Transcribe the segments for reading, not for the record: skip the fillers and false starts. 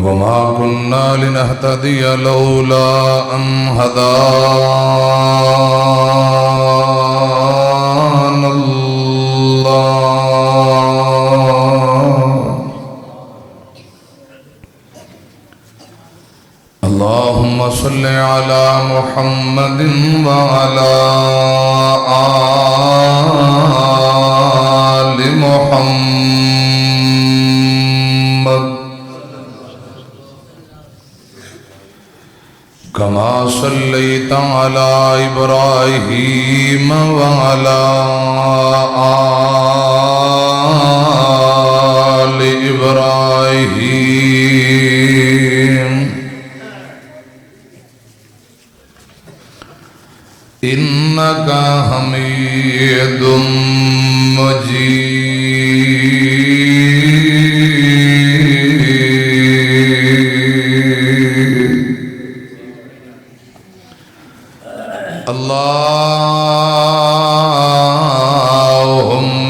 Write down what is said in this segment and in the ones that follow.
وما كنا لنهتدي لولا أن هدانا الله اللهم صل على محمد وعلى آل محمد كما صليت على إبراهيم وعلى آل إبراهيم إنك حميد مجيد اللهم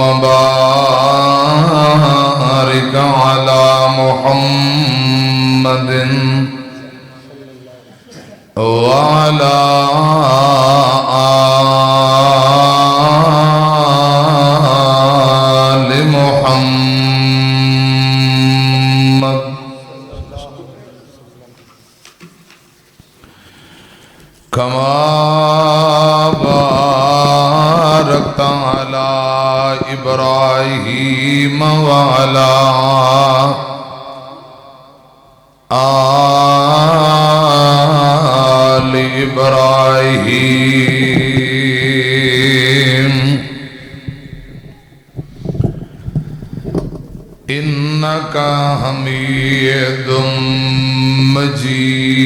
بارك على محمد وعلى آل محمد كما باركت على إبراهيم وعلى آل إبراهيم إنك حميد مجيد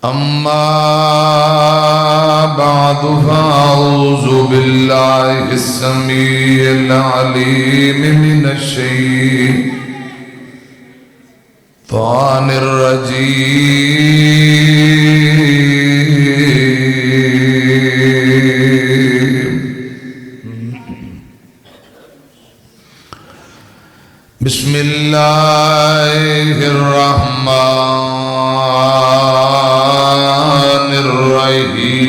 أما بعد فأعوذ بالله السميع العليم من الشيطان الرجيم بسم الله الرحمن الرحيم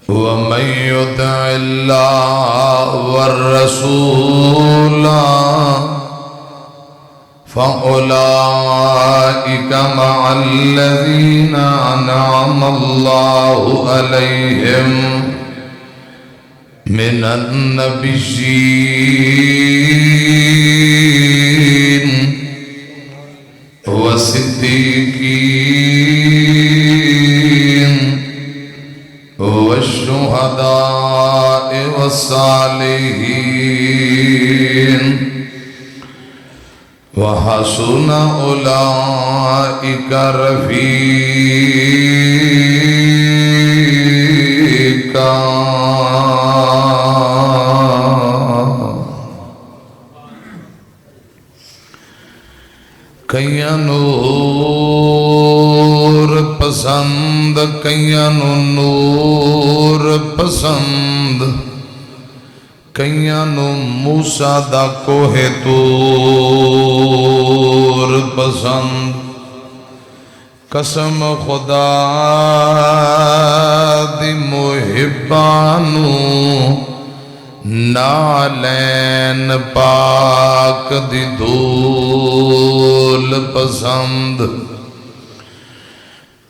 ومن يطع الله والرسول فأولئك مع الذين أنعم الله عليهم من النبيين والصديقين والشهداء والصالحين وحسن أولئك رفيقا کئیاں نور پسند کئیاں نور پسند کئیاں موسیٰ دا کوہ طور پسند قسم خدا دی محبانو نالین پاک دی دھول پسند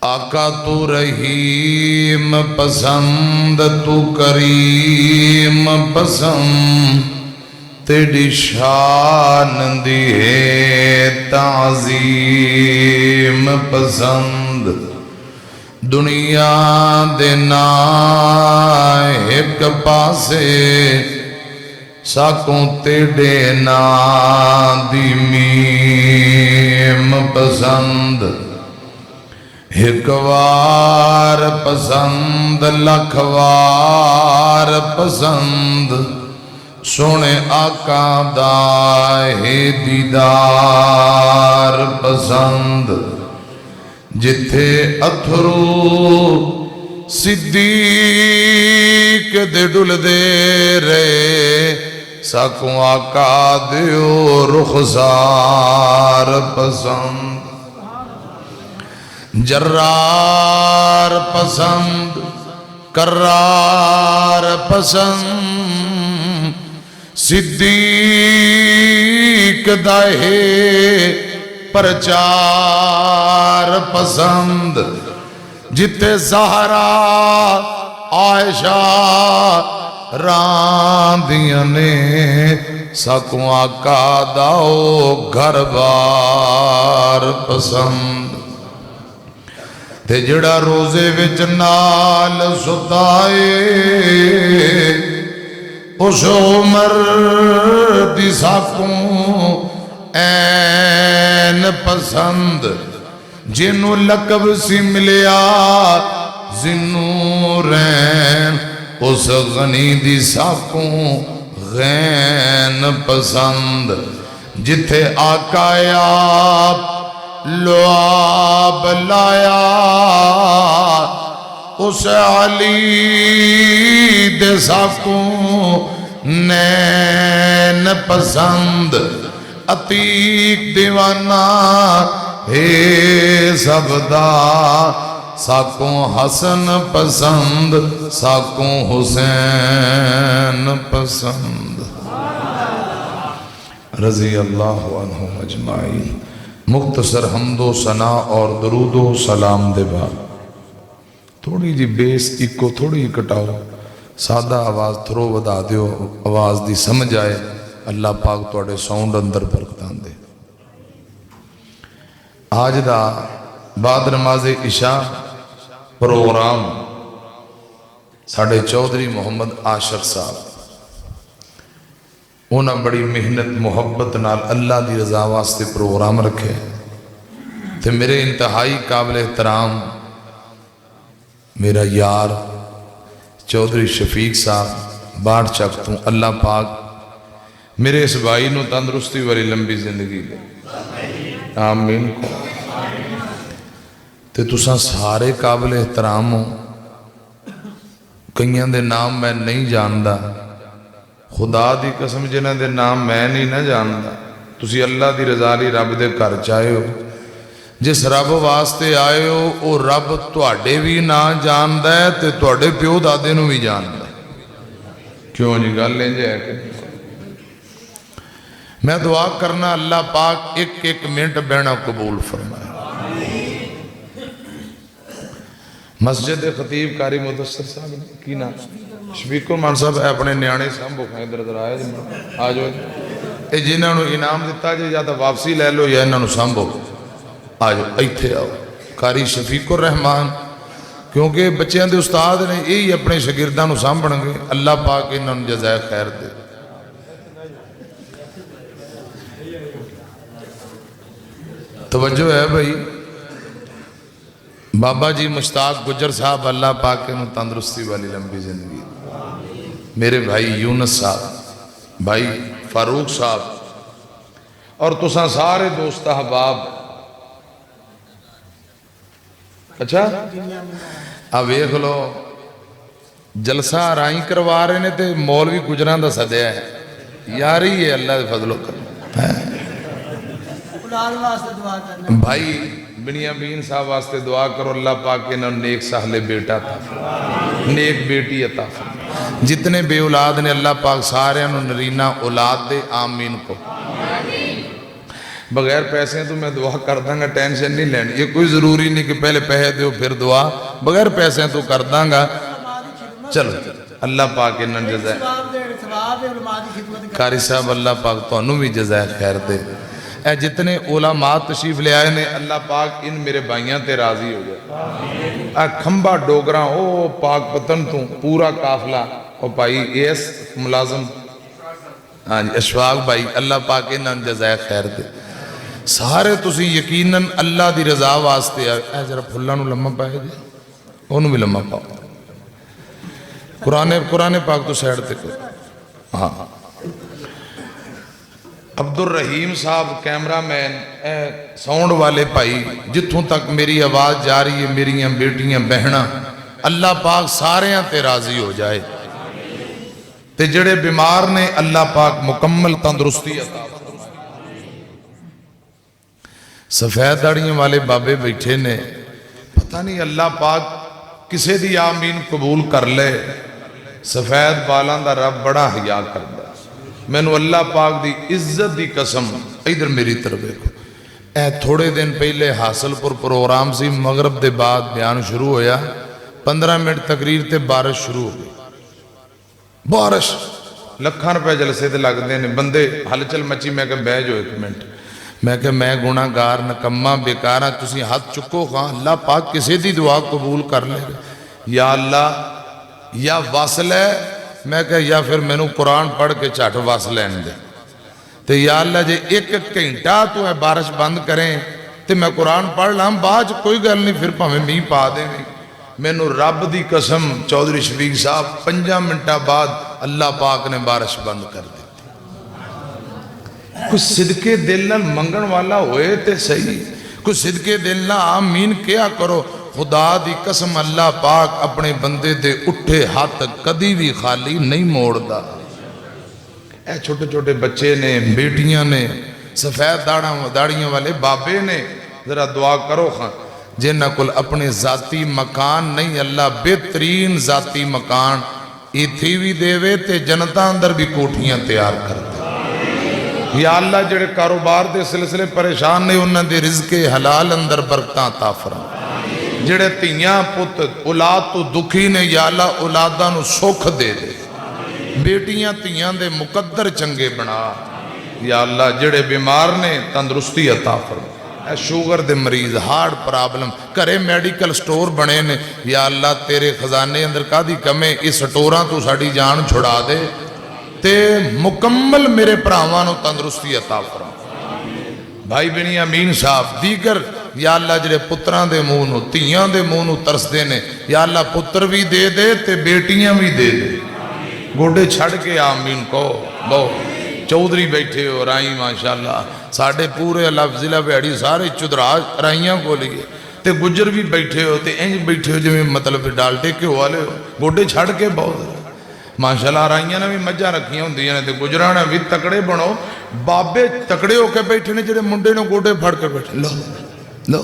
آقا تو رحیم پسند تو کریم پسند تیری شان دی ہے تعظیم پسند دنیا دینا ایک پاسے ساکوں تیڑے نا دی میم پسند ایک وار پسند لکھ وار پسند سونے آقا دا ہے دیدار پسند جتھے اتھرو صدیق دے ڈل دے رہے ساکوں آقا دیو رخسار پسند جرار پسند کرار پسند صدیق دائے پرچار پسند جتے زہرا عائشہ راندیاں نے ساکوں آقا داؤ گھر بار پسند تے جڑا روزے وچ نال ستائے اس عمر دی ساکوں این پسند جنوں لقب سی ملیا ذنورین اس غنی دی ساکوں غین پسند جتھے آقا آپ لعاب لایا اس علی دے ساکوں نین پسند عتیق دیوانہ ہے سب دا ساکوں حسن پسند ساکوں حسین پسند رضی اللہ عنہم اجمعین مختصر حمد و ثنا اور درود و سلام دے بعد تھوڑی جی بیس ایکو تھوڑی کٹاؤ سادہ آواز تھرو ودا دیو آواز دی سمجھ آئے اللہ پاک توڑے ساؤنڈ اندر برکتان دے آج دا بعد نماز عشاء پروگرام ساڑھے چودھری محمد عاشق صاحب انہاں بڑی محنت محبت نال اللہ دی رضا واسطے پروگرام رکھے تے میرے انتہائی قابل احترام میرا یار چودھری شفیق صاحب باڑ چکتوں اللہ پاک میرے اس بھائی نو تندرستی والی لمبی زندگی دے آمین تے تساں سارے قابل احترام ہو کئیاں دے نام میں نہیں جاندا خدا دی قسم جنہ دے نام میں نہیں نہ جاندا تسی اللہ دی رضا لی رب دے کر چاہے ہو جس رب واسطے آئے ہو او رب تواڈے بھی نہ جاندا ہے تے تواڈے پیو دادے نو بھی جاندا ہے کیوں جی گل لیں جائے کہ میں دعا کرنا اللہ پاک ایک ایک منٹ بہنا قبول فرمائے مسجد خطیب قاری مدثر صاحب کی نام شفیق الرحمان صاحب اپنے نیانے سامبو کھائیں در در آئے آجو اے جنہاں نو انعام دیتا جے یا تا واپسی لے لو یا انہاں نو سامبو آجو ایتھے آؤ قاری شفیق الرحمان کیونکہ بچیاں دے استاد نے یہی اپنے شاگرداں نو سامبھن گے اللہ پاک انہاں نو جزائے خیر دے توجہ ہے بھائی بابا جی مشتاق گجر صاحب اللہ پاک انہوں تندرستی والی لمبی زندگی میرے بھائی یونس صاحب بھائی فاروق صاحب اور تساں سارے دوست احباب اچھا اب ایک لو جلسہ آرائی کروا رہے نے تے مولوی گجران دا صدیہ ہے یاری ہے اللہ دے فضل و کرم بھائی بنیا بین صاحب واسطے دعا کرو اللہ پاک انہوں نیک سہلے بیٹا تھا نیک بیٹی عطا فرمائے جتنے بے اولاد نے اللہ پاک سارے انہوں نرینہ اولاد دے آمین کو بغیر پیسے تو میں دعا کر داں گا ٹینشن نہیں لینی یہ کوئی ضروری نہیں کہ پہلے پیسے دیو پھر دعا بغیر پیسے تو کر داں گا چلو اللہ پاک انہوں جزائے قاری صاحب اللہ پاک تو انہوں بھی جزائے خیر دے اے جتنے علماء تشریف لے آئے نے اللہ پاک ان میرے بھائیاں تے راضی ہو جائے اے کھمبا ڈوگراں او پاک پتن تو پورا قافلہ او بھائی ایس ملازم اشفاق بھائی اللہ پاک انہاں جزائے خیر دے سارے تسی یقیناً اللہ دی رضا واسطے اے ذرا پھلاں نو لمحہ پائے جی انہوں بھی لمحہ پاؤ قرآن پاک تو سیڑ تے کرو ہاں عبد الرحیم صاحب کیمرہ مین، ساؤنڈ والے بھائی، جتوں تک میری آواز جا رہی ہے میری بیٹیاں بہناں، اللہ پاک ساریاں تے راضی ہو جائے، تے جڑے بیمار نے اللہ پاک مکمل تندرستی عطا فرمائے۔ سفید داڑیاں والے بابے بیٹھے نے، پتہ نہیں اللہ پاک کسے دی آمین قبول کر لے، سفید بالاں دا رب بڑا حیا کردا۔ میں نو اللہ پاک دی عزت دی قسم، ادھر میری طرف دیکھو، تھوڑے دن پہلے حاصل پر پروگرام سی، مغرب دے بعد بیان شروع ہویا، 15 منٹ تقریر تے بارش شروع ہو گئی، بارش لکھاں روپے جلسے تے لگ دے نے، بندے ہل چل مچی، میں کہ بہ جو 1 منٹ، میں کہ میں گناہ گار نکمہ بیکارہ، تسی ہاتھ چکو خواہ، اللہ پاک کسی دی دعا قبول کر لے گا، یا اللہ یا واصل ہے، میں کہ یا پھر میں نو قرآن پڑھ کے چاٹ واصل لین دے، تے یا اللہ جے 1 گھنٹہ تو ہے بارش بند کریں تے میں قرآن پڑھ لام، باج کوئی گل نہیں، پھر پاہمیں می پا دیں گے۔ میں نو رب دی قسم چودھری شفیق صاحب 5 منٹہ بعد اللہ پاک نے بارش بند کر دی۔ کچھ صدقے دل نال منگن والا ہوئے تے صحیح، کچھ صدقے دل نال آمین کیا کرو، خدا دی قسم اللہ پاک اپنے بندے دے اٹھے ہاتھ کدی بھی خالی نہیں موڑ دا۔ اے چھوٹے چھوٹے بچے نے، بیٹیاں نے، سفید داڑیاں والے بابے نے، ذرا دعا کرو خان، جنہ کل اپنے ذاتی مکان نہیں، اللہ بہترین ذاتی مکان ایتھی بھی دے وے تے جنتا اندر بھی کوٹھیاں تیار کر دے۔ یا اللہ جڑے کاروبار دے سلسلے پریشان نہیں، انہاں دے رزق حلال اندر برکتاں عطا فرما۔ جڑے تیاں پت اولاد تو دکھی نے، یا اللہ اولاداں نو سکھ دے دے، بیٹیاں تیاں دے مقدر چنگے بنا، یا اللہ جڑے بیمار نے تندرستی عطا فرما، شوگر دے مریض، ہارٹ پرابلم، کرے میڈیکل سٹور بنے نے، یا اللہ تیرے خزانے اندر کا دی کمیں، اس سٹوراں تو ساڑی جان چھڑا دے تے مکمل میرے پراوانوں تندرستی عطا فرما۔ بھائی بنی امین صاحب دیگر، یا اللہ جڑے پتران دے مونو تیان دے مونو ترس دینے، یا اللہ پتر بھی دے دے تے بیٹیاں بھی دے دے، گوڑے چھڑ کے آمین کو بہو چودھری بیٹھے ہو رائی ماشاءاللہ، ساڑھے پورے ضلع بیڑی سارے چدراج رائیاں کو لیے تے گجر بھی بیٹھے ہو تے انج بیٹھے ہو جو میں مطلب ڈالٹے کے والے ہو، گوڑے چھڑ کے بہت ماشاءاللہ رائیاں نے بھی مجھا رکھیاں ہوں دیاں تے گجرانا بھی تکڑے بنو، بابے تکڑے ہو کے بیٹھے نے جڑے منڈے نے گوڑے پھڑ کے بیٹھے، لو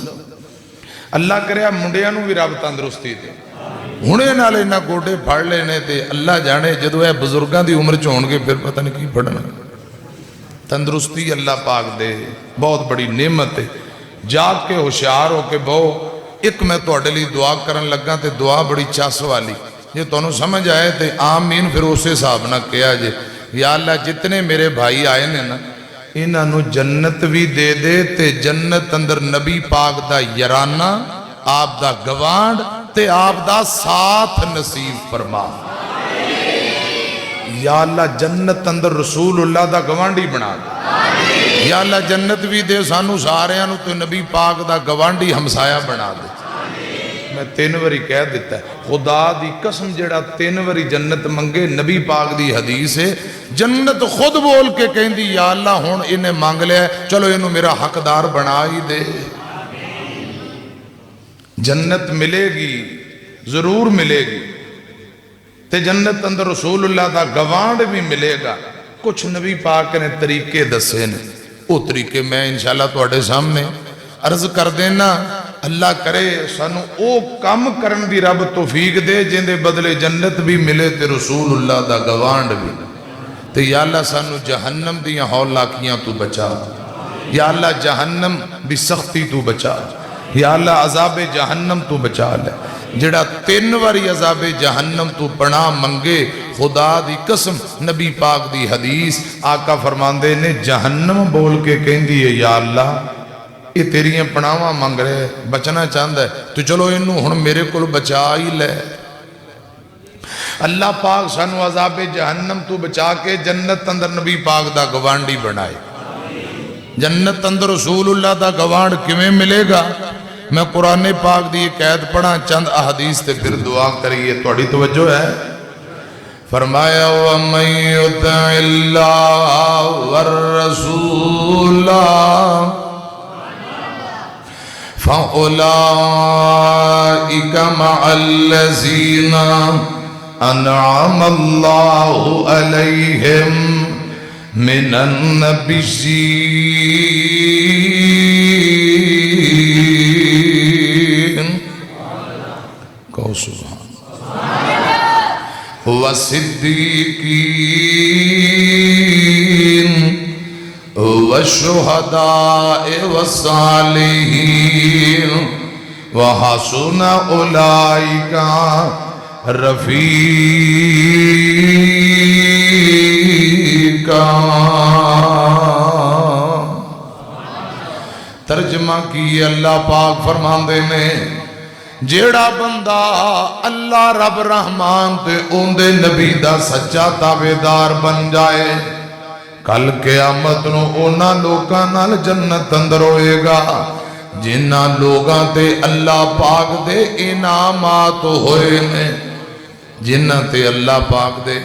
اللہ کرے منڈیاں نو بھی رب تندرستی دے، ہونے نالے نہ گوڑے پھڑ لینے تے اللہ جانے جدو ہے بزرگاں دی عمر چون کے پھر پتہ نہیں کی پڑھنا، تندرستی اللہ پاک دے بہت بڑی نعمت ہے۔ جاگ کے ہوشیار ہو کے بہو، ایک میں تو اڈلی دعا کرن لگا تے دعا بڑی چاس والی، یہ تو انہوں سمجھ آئے تے آمین پھر اسے صاحب نہ کیا جے، یا اللہ جتنے میرے بھائی آئے نے نا انہوں جنت بھی دے دے تے جنت اندر نبی پاک دا یرانہ، آپ دا گوانڈ تے آپ دا ساتھ نصیب فرما، یا اللہ جنت اندر رسول اللہ دا گوانڈی بنا دے، یا اللہ جنت بھی دے سانو ساریاں نو تے نبی پاک دا گوانڈی ہمسایا بنا دے۔ میں 3 وری کہہ دیتا ہے، خدا دی قسم جڑا 3 وری جنت منگے، نبی پاک دی حدیث ہے، جنت خود بول کے کہیں دی یا اللہ ہون انہیں مانگ لیا ہے، چلو انہوں میرا حقدار بنا ہی دے۔ جنت ملے گی، ضرور ملے گی، تے جنت اندر رسول اللہ دا گوانڈ بھی ملے گا۔ کچھ نبی پاک نے طریقے دسے نے، وہ طریقے میں انشاءاللہ تو اٹھے سامنے عرض کر دینا، اللہ کرے سانو او کم کرن دی رب توفیق دے جن دے بدلے جنت بھی ملے تے رسول اللہ دا گوانڈ بھی، تے یا اللہ سانو جہنم دیاں ہولناکیاں تو بچا، یا اللہ جہنم بھی سختی تو بچا، یا اللہ عذاب جہنم تو بچا لے، جڑا 3 واری عذاب جہنم تو پناہ منگے، خدا دی قسم نبی پاک دی حدیث آقا فرماندے نے جہنم بول کے کہیں دیئے یا اللہ یہ تیریاں پناواں منگ رہے بچنا چاہتا ہے تو چلو انہوں ہن میرے کل بچا ہی لے۔ اللہ پاک سانو عذاب جہنم تو بچا کے جنت اندر نبی پاک دا گوانڈی بنائے۔ جنت اندر رسول اللہ دا گوانڈ کمیں ملے گا؟ میں قرآن پاک دی قید پڑھا چند احادیث تے پھر دعا کریے، توڑی توجہ ہے۔ فرمایا وَمَن يُطِعِ اللَّهَ وَالرَّسُولَ اولئک مع الذین انعم اللہ علیہم من النبیین کہو سبحان والصدیقین والشہداء والصالحین وحسن اولئک رفیقا۔ ترجمہ کی اللہ پاک فرماندے نے جیڑا بندہ اللہ رب رحمان تے اوندے نبی دا سچا تابعدار بن جائے کل قیامت نو اونا لوکاں نال جنت اندر ہوئے گا جنہ لوگاں تے اللہ پاک دے انعامات ہوئے نے، جنہ تے اللہ پاک دے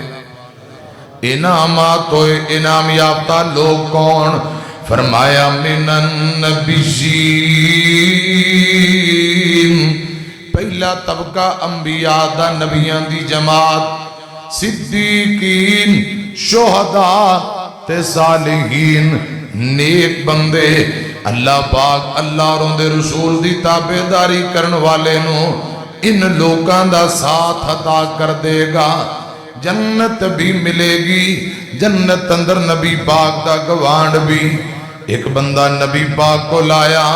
انعامات ہوئے۔ انعام یافتہ لوگ کون؟ فرمایا من النبیین، پہلا طبقہ انبیاء دا نبیاں دی جماعت، صدیقین، شہداء تے صالحین، نیک بندے۔ اللہ پاک اللہ اور ان دے رسول دی تابعداری کرن والے نو ان لوگاں دا ساتھ عطا کر دے گا، جنت بھی ملے گی، جنت اندر نبی پاک دا گوانڈ بھی۔ ایک بندہ نبی پاک کو لایا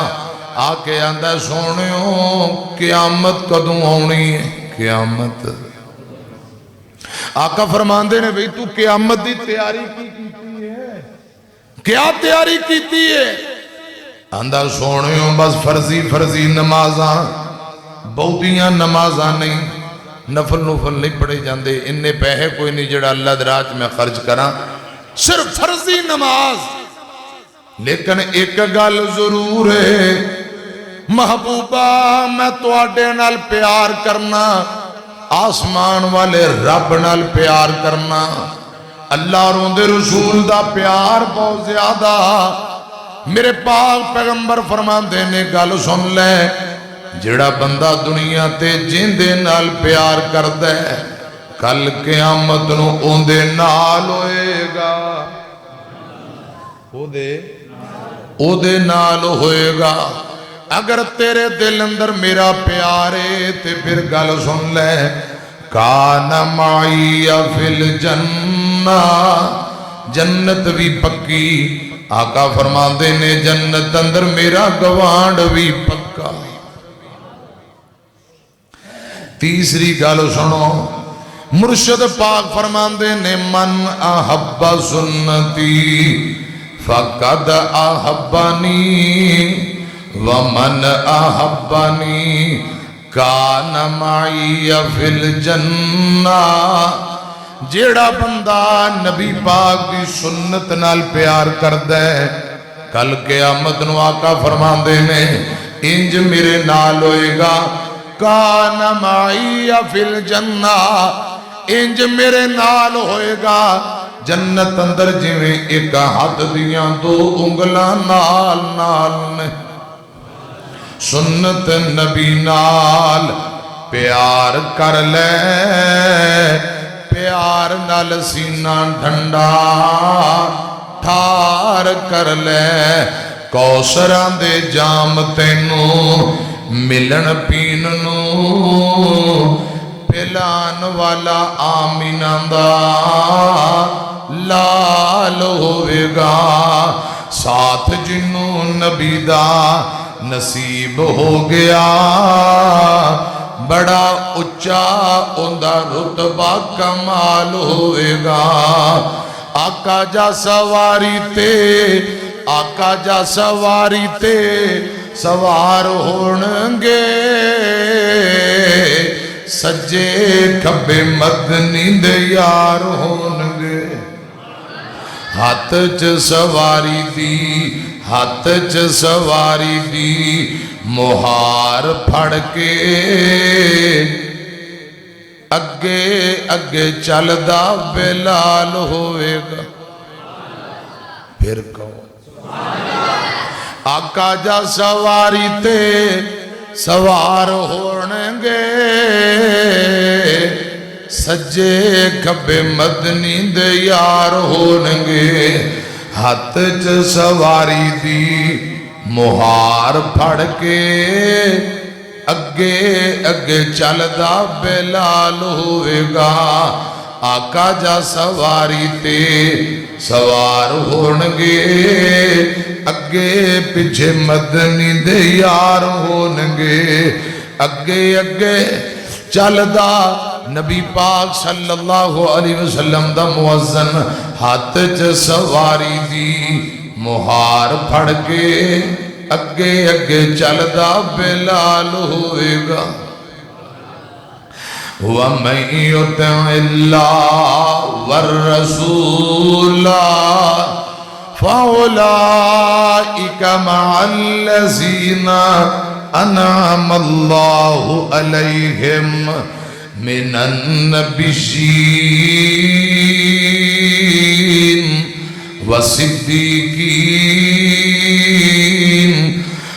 آکے آندہ سونیوں قیامت کدوں ہونی ہے؟ قیامت آقا فرماندے نے بھئی تو قیامت دی تیاری کی ہے؟ کیا تیاری کیتی ہے؟ آندہ سونیوں بس فرضی نمازاں، بہتیاں نمازاں نہیں، نفل نہیں پڑھے جاندے، انہیں پیہے کوئی نہیں جڑا اللہ دراج میں خرچ کرا، صرف فرضی نماز۔ لیکن ایک گل ضرور ہے محبوبہ، میں تواڈے نال پیار کرنا، آسمان والے رب نال پیار کرنا، اللہ اور ان دے رسول دا پیار بہت زیادہ۔ میرے پاک پیغمبر فرماندے نے گل سن لے، جڑا بندہ دنیا تے جیندے نال پیار کردے کل قیامت نو اوندے نال ہوئے گا، او دے نال ہوئے گا۔ اگر تیرے دل اندر میرا پیارے تے پھر گل سن لے، کان معی فی الجنہ، جنت بھی پکی۔ آقا فرماندے نے جنت اندر میرا گوانڈ بھی پکا۔ تیسری گل سنو، مرشد پاک فرماندے نے من احب سنتی فقد احبنی ومن احبنی کان معی فی الجنہ۔ جیڑا بندہ نبی پاک دی سنت نال پیار کردے کل قیامت نو آقا فرماندے نے انج میرے نال ہوئے گا، کان معی فی الجنہ، انج میرے نال ہوئے گا جنت اندر جویں ایک ہاتھ دیاں دو انگلاں نال نے۔ سنت نبی نال پیار کر لے، پیار نال سینہ ڈھنڈا ٹھار کر لے، کوثراں دے جام تینوں ملن پین نو پلان والا آمینہ دا لال ہوئے گا، ساتھ جنوں نبی دا نصیب ہو گیا، بڑا اچھا اندہ رتبہ کمال ہوئے گا۔ آقا جا سواری تے، آقا جا سواری تے سوار ہونگے، سجے کھبے مدنی دے یار ہونگے۔ ہاتھ چ سواری دی، ہاتھ چ سواری دی، مہار پھڑ کے اگے اگے چلدا بلال ہوئے گا۔ پھر کہو آقا جا سواری تے سوار ہونگے سجے کھبے مدنی دے یار ہونگے ہاتھ چ سواری دی مہار پھڑ کے اگے اگے چلدا بلال ہوئے گا آقا جا سواری تے سوار ہونگے اگے پیچھے مدنی دے یار ہونگے اگے اگے چلدا نبی پاک صلی اللہ علیہ وسلم دا موزن ہاتھ چ سواری دی مہار پھڑ کے اگے اگے چلدا بلال ہوئے گا وَمَن يُطِعِ اللَّهَ وَالرَّسُولَ فَأُولَئِكَ مَعَ الَّذِينَ أَنْعَمَ اللَّهُ عَلَيْهِمْ مِنَ النَّبِيِّينَ وَالصِّدِّيقِينَ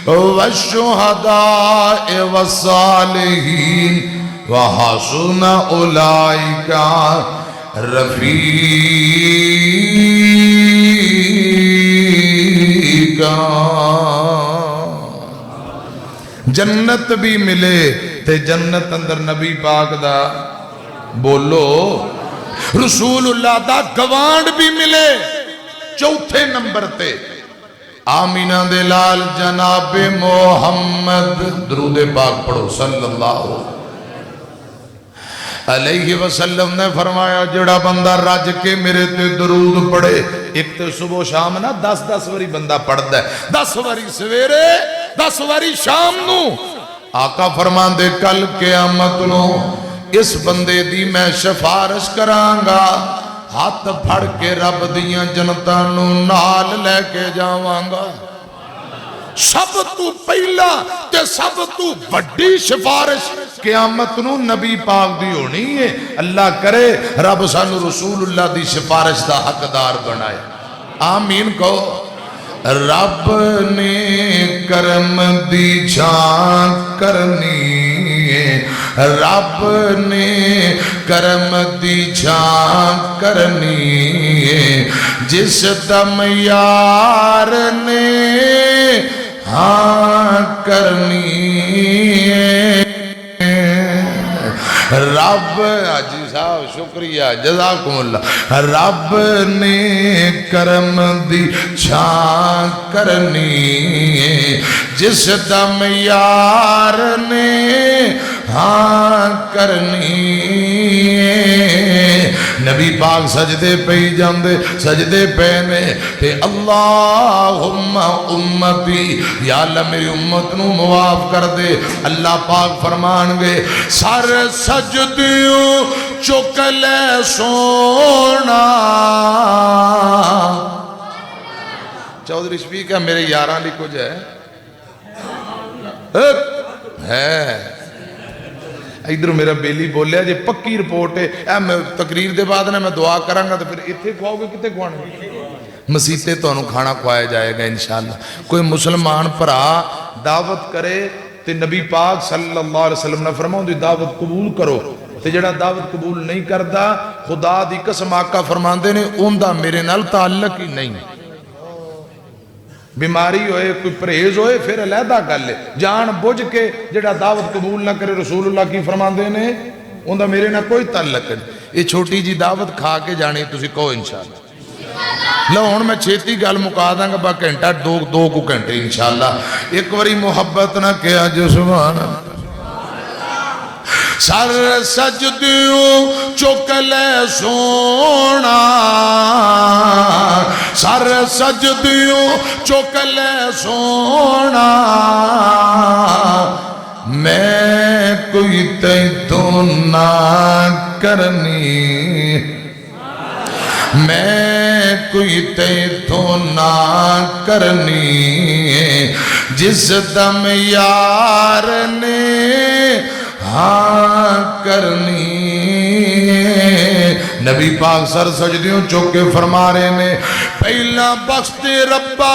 وَالشُّهَدَاءِ وَالصَّالِحِينَ وَحَسُنَ أُولَئِكَ رفیقا۔ جنت بھی ملے تے جنت اندر نبی پاک دا بولو رسول اللہ دا گوانڈ بھی ملے چوتھے نمبر تے آمینہ دے لال جناب محمد درود پاک پڑھو صلی اللہ علیہ وسلم نے فرمایا جڑا بندہ رج کے میرے تے درود پڑھے ایک تے صبح شام نا 10 واری بندہ پڑھتا ہے 10 واری سویرے 10 واری شام نو آقا فرمان دے کل قیامت نو اس بندے دی میں سفارش کرانگا ہاتھ پھڑ کے رب دیاں جنتاں نو نال لے کے جاوانگا سب تو پہلا تے سب تو بڑی سفارش قیامت نو نبی پاک دی ہونی ہے اللہ کرے رب سانو رسول اللہ دی سفارش دا حقدار بنائے آمین کہو رب نے کرم دی چھان کرنی ہے رب نے کرم دی چھان کرنی ہے جس دم یار نے ہاں کرنی ہے رب حاجی صاحب شکریہ جزاکم اللہ رب نے کرم دی چھان کرنی ہے جس دم یار نے ہاں کرنی ہے نبی پاک سجدے پہ جاندے سجدے پہنے تے اللہم امتی یا اللہ میری امت نو معاف کر دے اللہ پاک فرمان گے سر سجدیوں چکلے سونا چودھری شفیق ہے میرے یاراں لی کچھ ہے ادھر میرا بیلی بولیا جی پکی رپورٹ ہے تقریر دے بعد نے میں دعا کرانگا تو پھر اتھے کھواؤ گے کتے کھوانے مسیطے تو انہوں کھانا کھوائے جائے گا انشاءاللہ کوئی مسلمان پرا دعوت کرے تے نبی پاک صلی اللہ علیہ وسلم نے فرماؤں دی دعوت قبول کرو تے جڑا دعوت قبول نہیں کردا خدا دی قسم آقا فرماندے نے اون دا میرے نال تعلق ہی نہیں بیماری ہوئے کوئی پرہیز ہوئے پھر علیحدہ گل ہے جان بوجھ کے جڑا دعوت قبول نہ کرے رسول اللہ کی فرماندے نے اون دا میرے نہ کوئی تعلق نہیں یہ چھوٹی جی دعوت کھا کے جانی تسی کہو انشاءاللہ لو ہن میں چھیتی گل مکا داں گا با گھنٹہ دو کو گھنٹے انشاءاللہ ایک واری محبت نہ کیا جو سبحان اللہ سر سجدیوں چکلے سونا سر سجدیوں چکلے سونا میں کوئی تیتوں نہ کرنی میں کوئی تیتوں نہ کرنی جس دم یار نے ہاں کرنی نبی پاک سر سجدیوں چوکے فرما رہے نے پہلا بخش دے ربا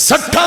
60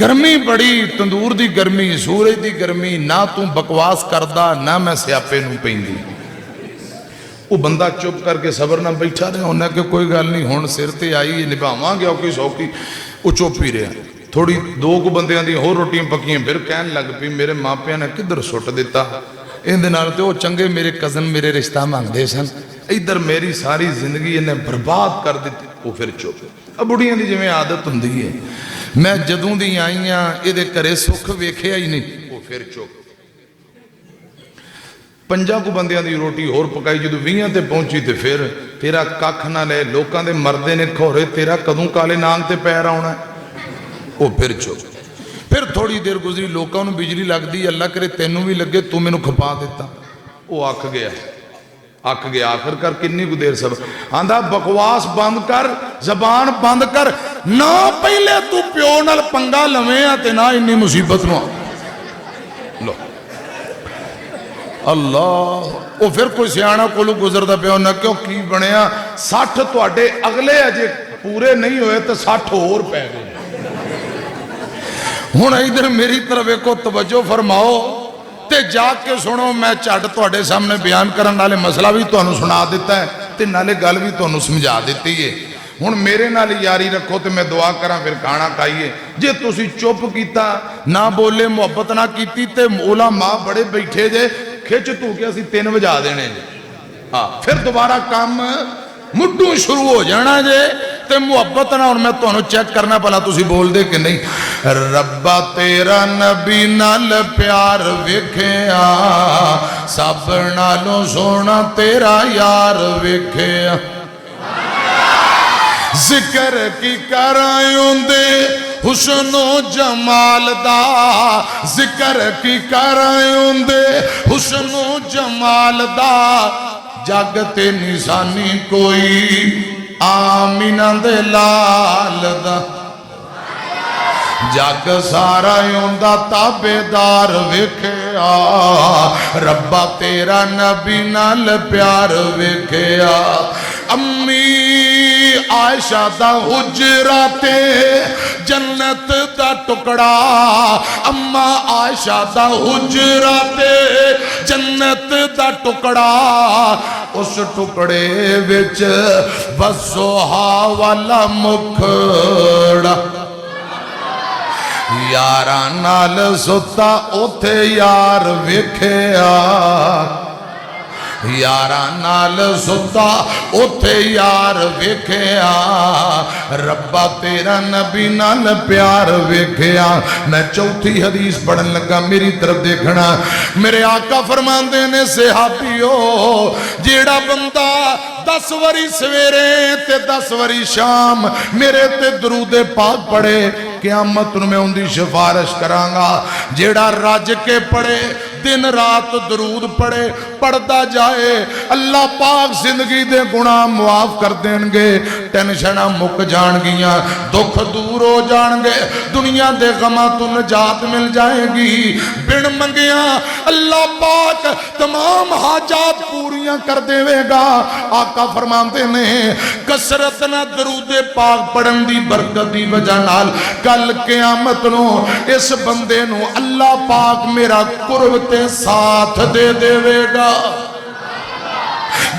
گرمی بڑی تندور دی گرمی سورج دی گرمی نہ تو بکواس کردا نہ میں سیاپے نو پیندی وہ بندہ چپ کر کے صبر نہ بیٹھا رہا انہیں کہ کوئی گل نہیں ہون سر تے آئی نبھاواں گے اوکی سوکی وہ چپ ہی رہا تھوڑی دو کو بندیاں دی ہو روٹیاں پکیاں پھر کہن لگ پی میرے ماں پیاں نے کدھر سٹ دیتا ان دے نال تے وہ چنگے میرے کزن میرے رشتہ مانگدے سن ادھر میری ساری زندگی انہیں برباد کر دیتی وہ پھر چپ اب بڑھیاں دی جویں عادت ہوندی ہے میں جدوں دی آئیاں ادھے کرے سکھ ویکھیا ہی نہیں وہ پھر چپ پنجا کو بندیاں دی روٹی اور پکائی جدو 20 تے پہنچی تے پھر تیرا ککھ نہ لے لوکاں دے مردے نے کھورے تیرا کدوں کالے نانگ تے پیر آنا ہے وہ پھر چپ پھر تھوڑی دیر گزری لوکاں نو بجلی لگ دی اللہ کرے تینوں بھی لگے تو میں نو کھپا دیتا وہ آکھ گیا آخر کر کنی کو دیر سب آندھا بکواس بند کر زبان بند کر نہ پہلے تو پیو نال پنگا لویں تے نہ انی مصیبت نو لو اللہ وہ پھر کوئی سیانا کولو گزردہ پہ ہونا کیوں کی بنیا 60 تو اڈے اگلے اجے پورے نہیں ہوئے تو 60 اور پہ گئے ہون ادھر میری طرف ایک توجہ فرماؤ تے جا کے سنو میں چاٹ تو اڈے سامنے بیان کرن نالے مسئلہ بھی تو انہوں سنا دیتا ہے تے نالے گل بھی تو انہوں سمجھا دیتی ہے ہون میرے نال یاری رکھو تے میں دعا کراں پھر کھانا کھائیے جے تسی چپ کیتا نہ بولے محبت نہ کیتی تے علماء بڑے بیٹھے جے کھچ تو کیا سی 3 بجا دینے جے پھر دوبارہ کام مڈوں شروع ہو جانا جے تے محبت نہ اور میں تو انہوں چیک کرنا پلا تسی بول دے کہ نہیں ربا تیرا نبی نال پیار ویکھیا سب نالوں سونا تیرا یار ویکھیا ذکر کی کرائیوں دے حسن و جمال دا ذکر کی کرائیوں دے حسن و جمال دا جاگتے نشانی کوئی آمینہ دے لال دا جگ سارا یوندا تابیدار ویکھیا ربا تیرا نبی نال پیار ویکھیا امی عائشہ دا حجرات جنت دا ٹکڑا اما عائشہ دا حجرات جنت دا ٹکڑا اس ٹکڑے وچ بسوہا والا مکھڑا یاران نال ستا اوتھے یار ویکھیا یاران نال ستا اوتھے یار ویکھیا ربا تیرا نبی نال پیار ویکھیا میں چوتھی حدیث پڑھن لگا میری طرف دیکھنا میرے آقا فرماندے نے صحابیو جیڑا بندہ 10 وری سویرے تے 10 وری شام میرے تے درود پاک پڑھے قیامت میں ان دی شفارش کرانگا جیڑا راج کے پڑھے دن رات درود پڑھے پڑھتا جائے اللہ پاک زندگی دے گناہ معاف کر دیں گے ٹینشنہ مک جان گیاں دکھ دور ہو جان گے دنیا دے غمہ تو نجات مل جائے گی بن منگیاں اللہ پاک تمام حاجات پوریاں کر دے گا آقا فرماتے ہیں کسرت نہ درود پاک پڑھن دی برکت دی وجہ نال کل قیامت نو اس بندے نو اللہ پاک میرا قرب تے ساتھ دے دے گا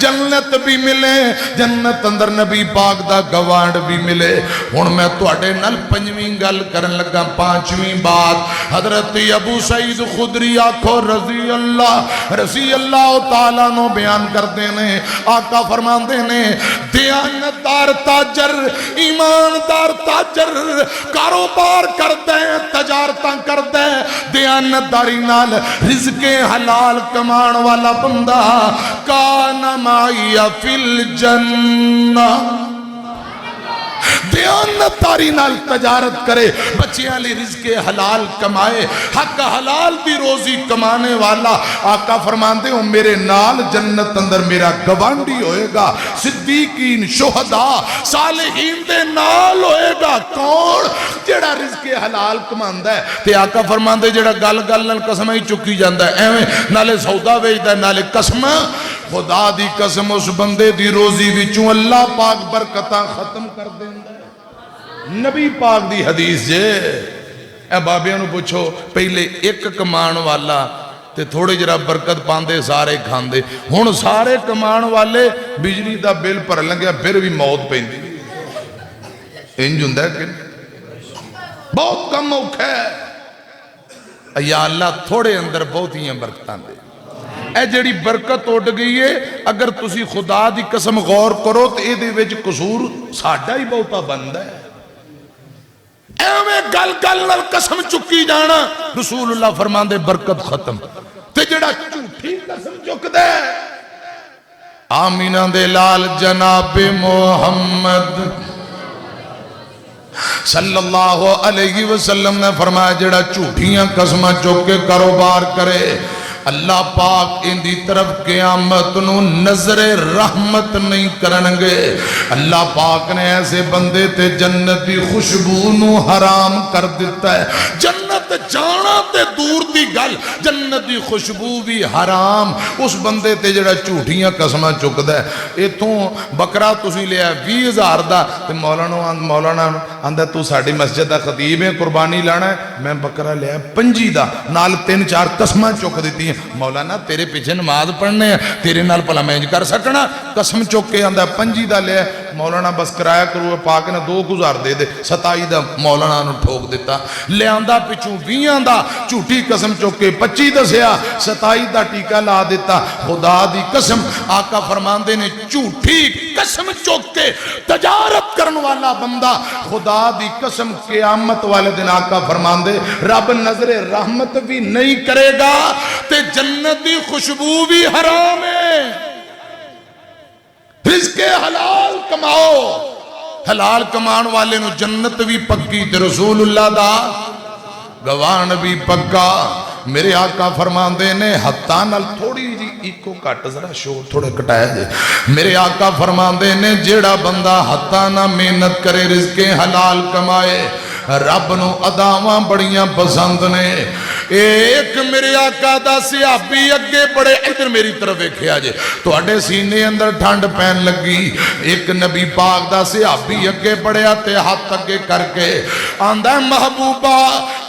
جنت بھی ملے جنت اندر نبی پاک دا گوانڈ بھی ملے ہن میں تواڈے نال پنجویں گل کرن لگا پانچویں بات حضرت ابو سعید خدری آکھو رضی اللہ تعالیٰ نو بیان کردے نے آقا فرماندے نے دیانتدار تاجر ایماندار تاجر کاروبار کردے تجارتاں کردے دیانتداری نال رزق حلال کمان والا بندہ کانا معی فی الجنہ دیانتداری نال تجارت کرے بچیاں لی رزق حلال کمائے حق حلال دی روزی کمانے والا آقا فرماندے ہوں میرے نال جنت اندر میرا گوانڈی ہوئے گا صدیقین شہداء صالحین دے نال ہوئے گا کون جیڑا رزق حلال کماندہ ہے تے آقا فرماندے جیڑا گل گل نال قسمہ ہی چکی جاندہ ہے ایویں نالے سودا ویچدا ہے نالے قسمہ خدا دی قسم اس بندے دی روزی وچوں اللہ پاک برکتاں ختم کر دیندا ہے نبی پاک دی حدیث جے اے بابیاں نو پوچھو پہلے ایک کمان والا تے تھوڑے جرا برکت پاندے سارے کھاندے، ہن سارے کمان والے بجلی دا بل بھرن لگیا پھر بھی موت پیندی انج ہوندا ہے کہ بہت کم اوکھا ہے۔ یا اللہ تھوڑے اندر بہت ہی برکتاں دے، اے جڑی برکت اٹھ گئی ہے اگر تسی خدا دی قسم غور کرو تو اے دے وچ قصور ساڈا ہی بہتا بندا ہے۔ ایویں گل گل نال قسم چکی جانا، رسول اللہ فرماندے برکت ختم۔ تے جڑا جھوٹی قسم چکدا ہے، آمینہ دے لال جناب محمد صلی اللہ علیہ وسلم نے فرمایا جڑا جھوٹیاں قسماں چک کے کاروبار کرے اللہ پاک ان دی طرف قیامت نو نظر رحمت نہیں کرنگے۔ اللہ پاک نے ایسے بندے تے جنت دی خوشبو نو حرام کر دیتا ہے۔ جنت جانا تے دور دی گل، جنت دی خوشبو بھی حرام اس بندے تے جڑا جھوٹیاں قسماں چکدا ہے۔ ایتھوں بکرا تسی لیا 20,000 دا تے مولانا آندا تو ساڈی مسجد دا خطیب ہے قربانی لانا ہے، میں بکرا لیا 25 دا نال 3-4 قسماں چک دیتی ہیں۔ مولانا تیرے پیچھے نماز پڑھنے ہیں، تیرے نال پلا میں کر سکنا، قسم چک کے آندا 25 دا لیا مولانا بس کرایا کرو پاک نے 2,000 دے دے 27 دا مولانا نو ٹھوک دیتا، لے آندا پچھوں 20 دا جھوٹی قسم چک کے 25 دسیا 27 دا ٹیکا لا دیتا۔ خدا دی قسم آقا فرماندے نے جھوٹی قسم چک کے تجارت کرن والا بندہ خدا دی قسم قیامت والے دن آقا فرماندے رب نظر رحمت بھی نہیں کرے گا تے جنت دی خوشبو بھی حرام ہے۔ رزق حلال کماؤ، حلال کمان والے نو جنت بھی پکی تے رسول اللہ دا گوان بھی پکا۔ میرے آقا فرماندے نے ہتھاں نال تھوڑی جی ایکو کٹ ذرا شور تھوڑے کٹایا دے، میرے آقا فرماندے نے جیڑا بندہ ہتھاں نہ محنت کرے رزق حلال کمائے رب نو اداواں بڑیاں پسند نے۔ ایک میرے آقا دا صحابی اگے بڑے ادھر میری طرف ویکھیا جے تواڈے سینے اندر ٹھنڈ پین لگی، ایک نبی پاک دا صحابی اگے بڑھیا تے ہاتھ اگے کر کے آندا ہے محبوبہ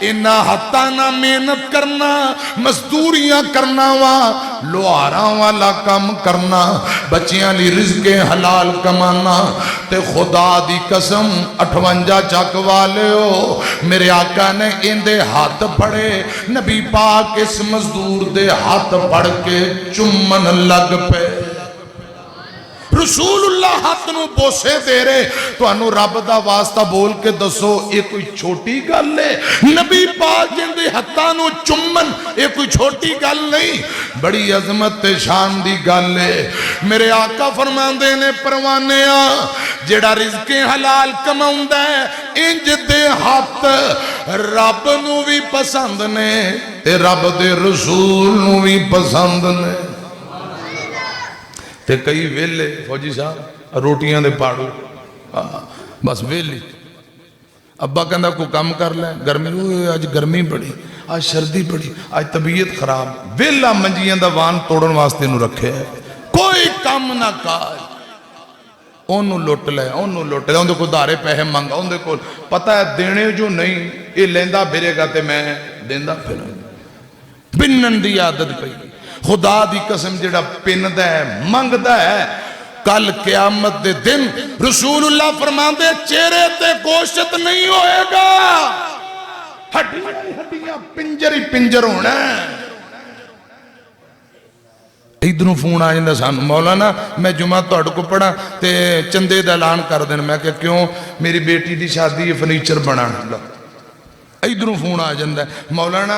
انہاں ہتھاں نہ محنت کرنا، مزدوریاں کرنا وا، لوہاراں والا کام کرنا، بچیاں لی رزق حلال کمانا تے خدا دی قسم 58 چک والے ہو میرے آقا نے اندے ہاتھ پڑے، نبی پاک اس مزدور دے ہاتھ پڑ کے چمن لگ پے۔ رسول اللہ ہاتھ نو بوسے دے رہے تو انو رب دا واسطہ بول کے دسو یہ کوئی چھوٹی گل ہے؟ نبی پاک جن دے ہاتھاں نو چمن یہ کوئی چھوٹی گل نہیں، بڑی عظمت شان دی گل ہے۔ میرے آقا فرماندے نے پروانیا جڑا رزق حلال کماؤندا ہے انج دے ہاتھ رب نو بھی پسند نے تے رب دے رسول نو بھی پسند نے۔ تے کئی ویلے فوجی صاحب روٹیاں دے پاڑو بس ویلی، ابا کہندا کو کام کر لیں، گرمی آج گرمی بڑی، آج سردی بڑی، آج طبیعت خراب، ویلا منجیاں دا وان توڑن واسطے نو رکھے ہے، کوئی کام نہ کاج، انہوں لوٹ لے اندھے کو دارے پہے منگا، اندھے کو پتہ ہے دینے جو نہیں یہ لیندہ بھرے گا تے میں دیندہ پھر بنن دی عادت پہی۔ خدا دی قسم جڑا پندہ ہے منگدہ ہے کل قیامت دے دن رسول اللہ فرماندے چہرے تے گوشت نہیں ہوئے گا، ہڈیاں پنجر ہی پنجر ہونا ہے۔ ادھروں فون آ جاندہ سان مولانا میں جمعہ توڑ کو پڑھا تے چندے دا اعلان کر دینا، میں کہ کیوں میری بیٹی دی شادی فرنیچر بنانا لگا، ادھروں فون آ جاندہ ہے مولانا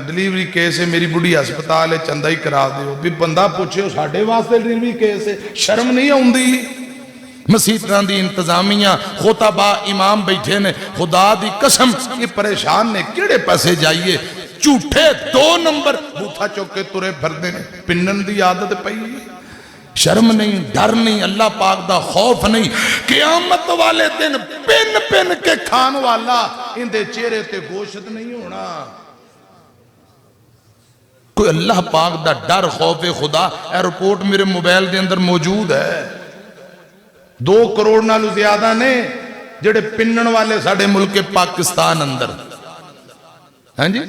ڈلیوری کیس ہے میری بڑی ہسپتال ہے چندہ ہی کرا دیو، بھی بندہ پوچھے ساڑھے واسطے ڈلیوری کیس ہے، شرم نہیں آؤندی؟ مسیطران دی انتظامیہ خطبہ امام بیٹھے نے خدا دی قسم یہ پریشان نے کیڑے پیسے جائیے جھوٹے 2 نمبر بوتھا چوکے ترے بھر دینے، پنن دی عادت پئی، شرم نہیں، ڈر نہیں، اللہ پاک دا خوف نہیں، قیامت والے دن پن پن کے کھان والا اندے چہرے تے گوشت نہیں ہونا۔ کوئی اللہ پاک دا ڈر خوف خدا، اے رپورٹ میرے موبائل دے اندر موجود ہے، 2 کروڑ نالو زیادہ نے جڑے پنن والے ساڑھے ملک پاکستان اندر ہاں جی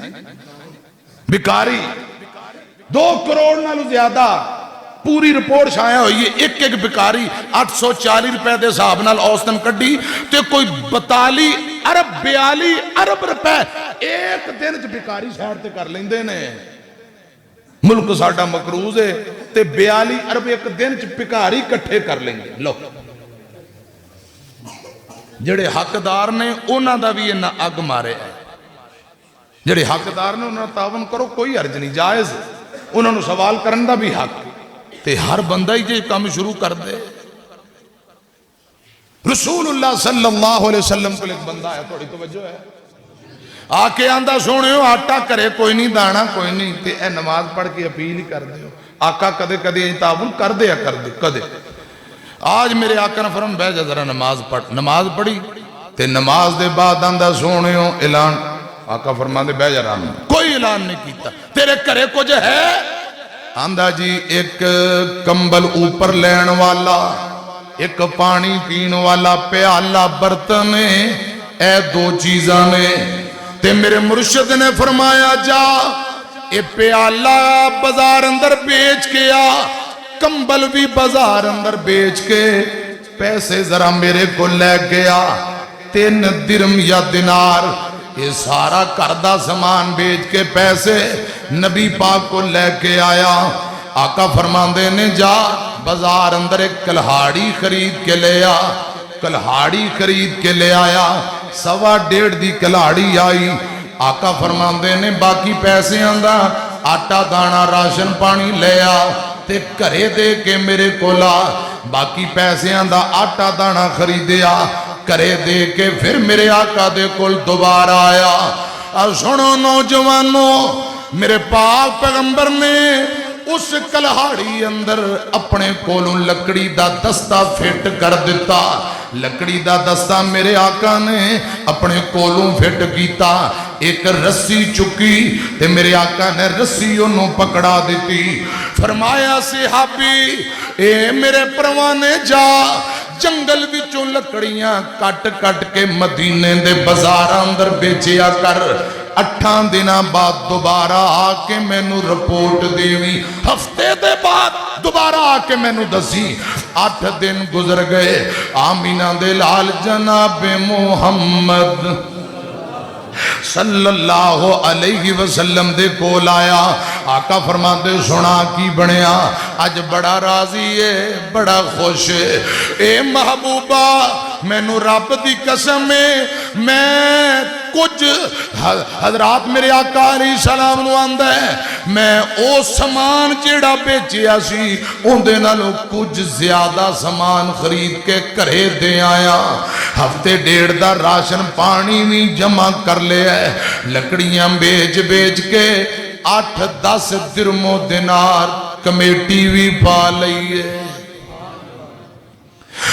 بھکاری 2 کروڑ نالوں زیادہ پوری رپورٹ شائع ہوئی ہے. ایک بھکاری 840 روپے دے حساب نال اوسطن کڈی تے کوئی 42 ارب روپے ایک دن چ بھکاری سائڈ تے کر لیندے نے. ملک ساڈا مقروض ہے تے 42 ارب ایک دن چ بھکاری کٹھے کر لیں گے. لو جڑے حقدار نے انہاں دا بھی انہاں اگ مارے ہے. جڑے حقدار نے انہاں تعاون کرو کوئی حرج نہیں جائز. انہاں نو سوال کرن دا بھی حق تے ہر بندہ ہی جے کام شروع کر دے. رسول اللہ صلی اللہ علیہ وسلم کو ایک بندہ ہے تھوڑی توجہ ہے آ کے آندہ سونے ہو آٹا کرے کوئی نہیں دانا کوئی نہیں تے اے نماز پڑھ کے اپیل ہی کر دے ہو. آقا کدے کدے تعاون کر دے یا کر دے کدے. آج میرے آقا نے فرمایا بہ جا ذرا نماز پڑھ. نماز پڑھی تے نماز دے بعد آندہ سونے ہو اعلان. آقا فرماندے بہ جا رہا کوئی اعلان نہیں کیتا. تیرے کرے کچھ ہے آندہ جی ایک کمبل اوپر لین والا ایک پانی پین والا پیالہ برتن اے 2 چیزاں نے. تے میرے مرشد نے فرمایا جا اے پیالہ بازار اندر بیچ کے آ کمبل بھی بازار اندر بیچ کے پیسے ذرا میرے کو لے گیا 3 درم یا دینار یہ سارا کردہ سامان بیچ کے پیسے نبی پاک کو لے کے آیا. آقا فرماندے نے جا بازار اندر ایک کلہاڑی خرید کے لے آ. کلہاڑی خرید کے لے آیا 1.25 دی کلہاڑی آئی. آقا فرماندے نے باقی پیسے آندہ آٹا دانا راشن پانی لے آ تے کرے دے کے میرے کو لا. باقی پیسے آندہ آٹا دانا خریدیا کرے دے کے پھر میرے آقا دے کل دوبارہ آیا. اور سنو نوجوانوں میرے پاک پیغمبر نے اس کلہاڑی اندر اپنے کولوں لکڑی دا دستہ فٹ کر دیتا. لکڑی دا دستہ میرے آقا نے اپنے کولوں فٹ کیتا. ایک رسی چکی تے میرے آقا نے رسی انہوں پکڑا دیتی. فرمایا صحابی اے میرے پروانے جا جنگل وچوں لکڑیاں کٹ کٹ کے مدینے دے بازار اندر بیچیا کر. 8 دنوں بعد دوبارہ آ کے میں نو رپورٹ دیوی. ہفتے دے بعد دوبارہ آ کے میں نو دسی. 8 دن گزر گئے. آمینہ دے لال جناب محمد صلی اللہ علیہ وسلم دے کول آیا. آقا فرماندے سنا کی بنیا اج بڑا راضی ہے بڑا خوش ہے. اے محبوبہ میں نو رب دی قسم ہے میں کچھ حضرات میرے آقا علیہ السلام نو آندہ ہے میں او سامان جیڑا بیچیا سی اندے نالوں کچھ زیادہ سامان خرید کے کرے دے آیا. ہفتے 1.5 دا راشن پانی بھی جمع کر لے ہے. لکڑیاں بیچ بیچ کے 8-10 درم و دینار کمیٹی بھی پا لئی ہے.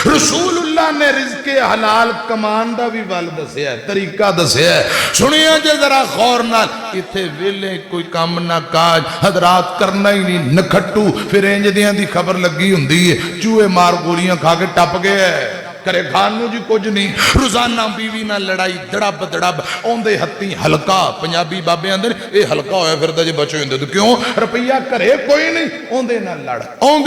رسول اللہ نے رزق حلال کمان دا بھی وال دسیا ہے طریقہ دسیا ہے. سنیا جے ذرا خور نال اتھے ویلے کوئی کام نہ کاج حضرات کرنا ہی نہیں نکھٹو پھر انج دیاں دی خبر لگی ہوندی ہے چوہے مار گولیاں کھا کے ٹپ گئے ہے کرے کھانوں جی کچھ نہیں. روزانہ بیوی نہ لڑائی دڑب دڑب اوندے ہتھی ہلکا پنجابی بابے اندر اے ہلکا ہویا پھر دا جی بچے ہوندے تو کیوں روپیہ کرے کوئی نہیں اوندے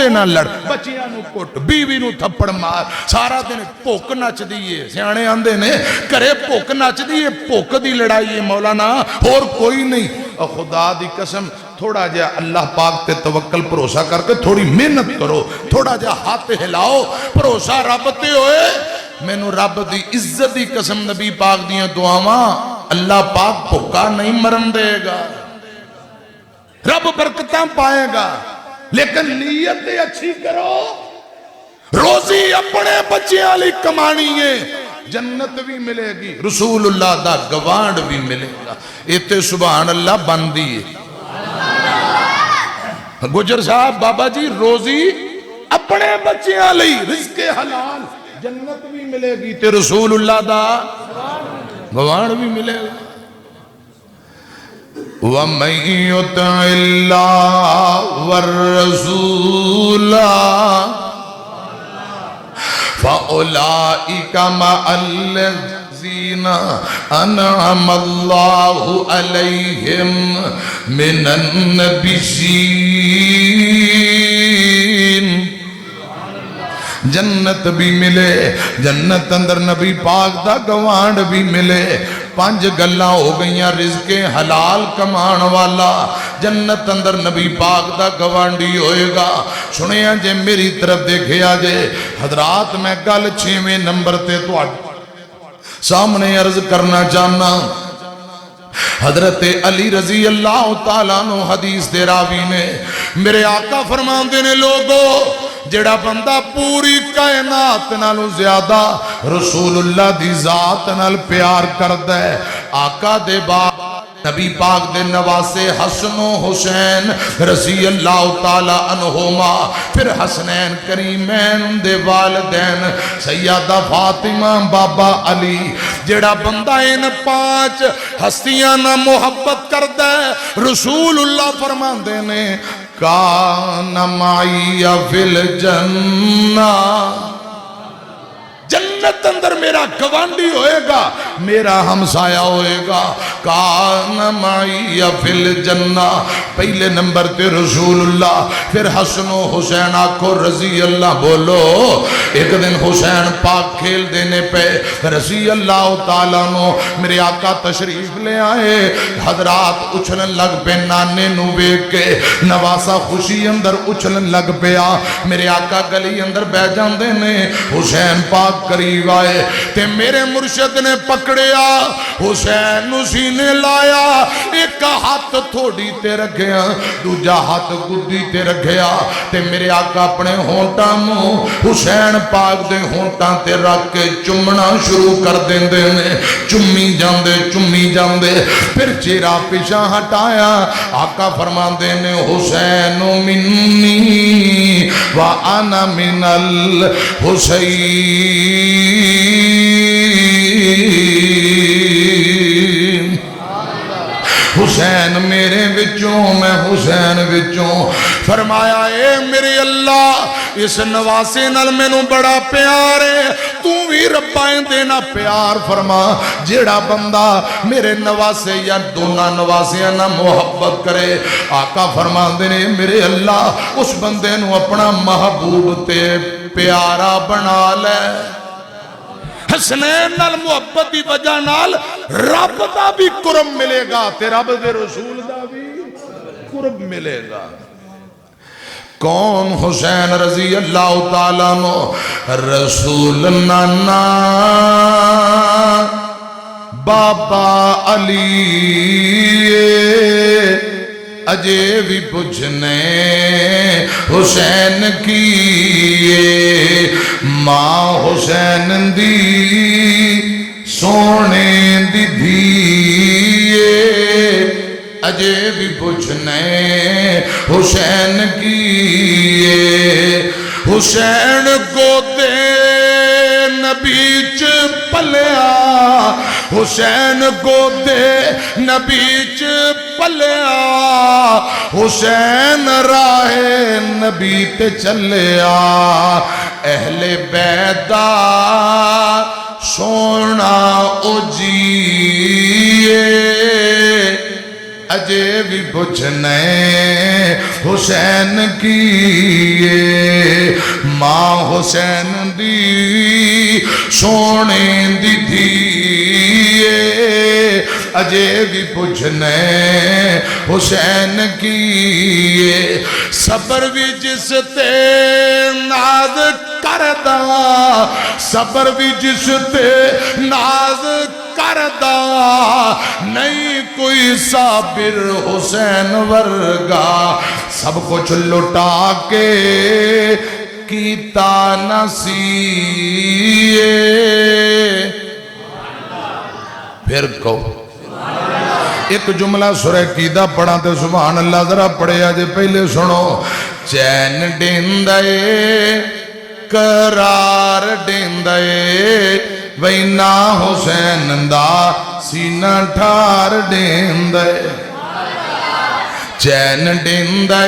نہ لڑ بچیاں نو کٹ بیوی نو تھپڑ مار سارا دن بھوک نچ دیئے. سیانے آندے نے کرے بھوک نچ دیئے بھوک دی لڑائی ہے مولانا اور کوئی نہیں. اور خدا دی قسم تھوڑا جا اللہ پاک تے توکل بھروسہ کر کے تھوڑی محنت کرو تھوڑا جا ہاتھ ہلاؤ بھروسہ رب تے ہوئے. میں نو رب دی عزت دی قسم نبی پاک دیاں دعاواں اللہ پاک بھوکا نہیں مرن دے گا رب برکتاں پائے گا لیکن نیت اچھی کرو. روزی اپنے بچیاں لی کمانی ہے جنت بھی ملے گی رسول اللہ دا گوانڈ بھی ملے گا. ایتے سبحان اللہ بندی ہے. گجر صاحب بابا جی روزی اپنے بچیاں لئی رزق حلال جنت بھی ملے گی تے رسول اللہ دا گوانڈ بھی ملے گا. وَمَن يُطِعِ اللَّهَ وَالرَّسُولَ فَأُولَئِكَ مَعَ الَّذِينَ الذین انعم اللہ علیہم من النبیین. جنت بھی ملے, جنت اندر نبی پاک دا گوانڈ بھی ملے. 5 گلاں ہو گئیاں. رزق حلال کمان والا جنت اندر نبی پاک دا گوانڈی ہوئے گا. سنیا جے میری طرف دیکھیا جے حضرات, میں گل 6ویں نمبر تے تو سامنے عرض کرنا چاہنا. حضرت علی رضی اللہ تعالیٰ عنہ حدیث دے راوی نے میرے آقا فرماندے نے, لوگو جڑا بندہ پوری کائنات نالوں زیادہ رسول اللہ دی ذات نال پیار کردا ہے, آقا دے باپ نبی پاک دے نواسے حسن و حسین رضی اللہ تعالیٰ عنہما, پھر حسنین کریمین دے والدین سیدہ فاطمہ بابا علی, جڑا بندہ ان 5 ہستیاں نہ محبت کردا ہے, رسول اللہ فرماندے نے کان معی فی الجنہ, جنت اندر میرا گوانڈی ہوئے گا, میرا ہمسایہ ہوئے گا. کان معی فی الجنہ, پہلے نمبر تے رسول اللہ, پھر حسن و حسین. آکھو رضی اللہ, بولو. ایک دن حسین پاک کھیل دینے پہ رضی اللہ تعالیٰ نو میرے آقا تشریف لے آئے. حضرات اچھلن لگ پہ نانے نو بیک کے, نواسا خوشی اندر اچھلن لگ پیا. میرے آقا گلی اندر بہ جاندے نے, حسین پاک قریب آئے تے میرے مرشد نے پکڑیا, حسین نو سینے لایا, ایک ہاتھ تھوڑی تے رکھیا, دوجا ہاتھ گدی تے رکھیا, تے میرے آقا اپنے ہونٹاں نو حسین پاک دے ہونٹاں تے رکھ کے چمنا شروع کر دیندے نے. چمی جاندے, پھر چہرہ پیچھے ہٹایا. آقا فرماندے نے حسین منی وانا من الحسین, حسین میرے بچوں, میں حسین بچوں. فرمایا اے میرے اللہ, اس نواسے نال میں نو بڑا پیار ہے, تو بھی ربائیں دینا پیار فرما. جیڑا بندہ میرے نواسے یا دونا نواسے نہ محبت کرے, آقا فرما دینے میرے اللہ اس بندے نو اپنا محبوب تے پیارا بنا لے. حسنین نال محبت دی وجہ نال رب دا بھی قرب ملے گا, تے رب دے رسول دا بھی قرب ملے گا. کون؟ حسین رضی اللہ تعالیٰ عنہ. رسول نانا بابا علی اجے بھی پوچھنے حسین کی, ماں حسین دی سونے دی دھیے, اجے بھی پوچھنے حسین کی. حسین کو دے نبیچ پلیا, حسین کو دے نبیچ پلیا, حسین راہ نبی تے چلیا. اہل بیت دا سونا اجیے, اجے بھی پوچھنے حسین کی. ماں حسین دی سونے دی دھیے, اجے بھی پوچھنے حسین کی. صبر بھی جس تے ناز کردا, صبر بھی جس تے ناز کردا, نہیں کوئی صابر حسین ورگا. سب کچھ لٹا کے کیتا نصیے. پھر کہو ایک جملہ سورہ قیدہ پڑھا تے سبحان اللہ ذرا پڑھے آجے. پہلے سنو. چین ڈیندے قرار ڈیندے, وینا حسین دا سینہ ٹھار ڈیندے. چین ڈیندے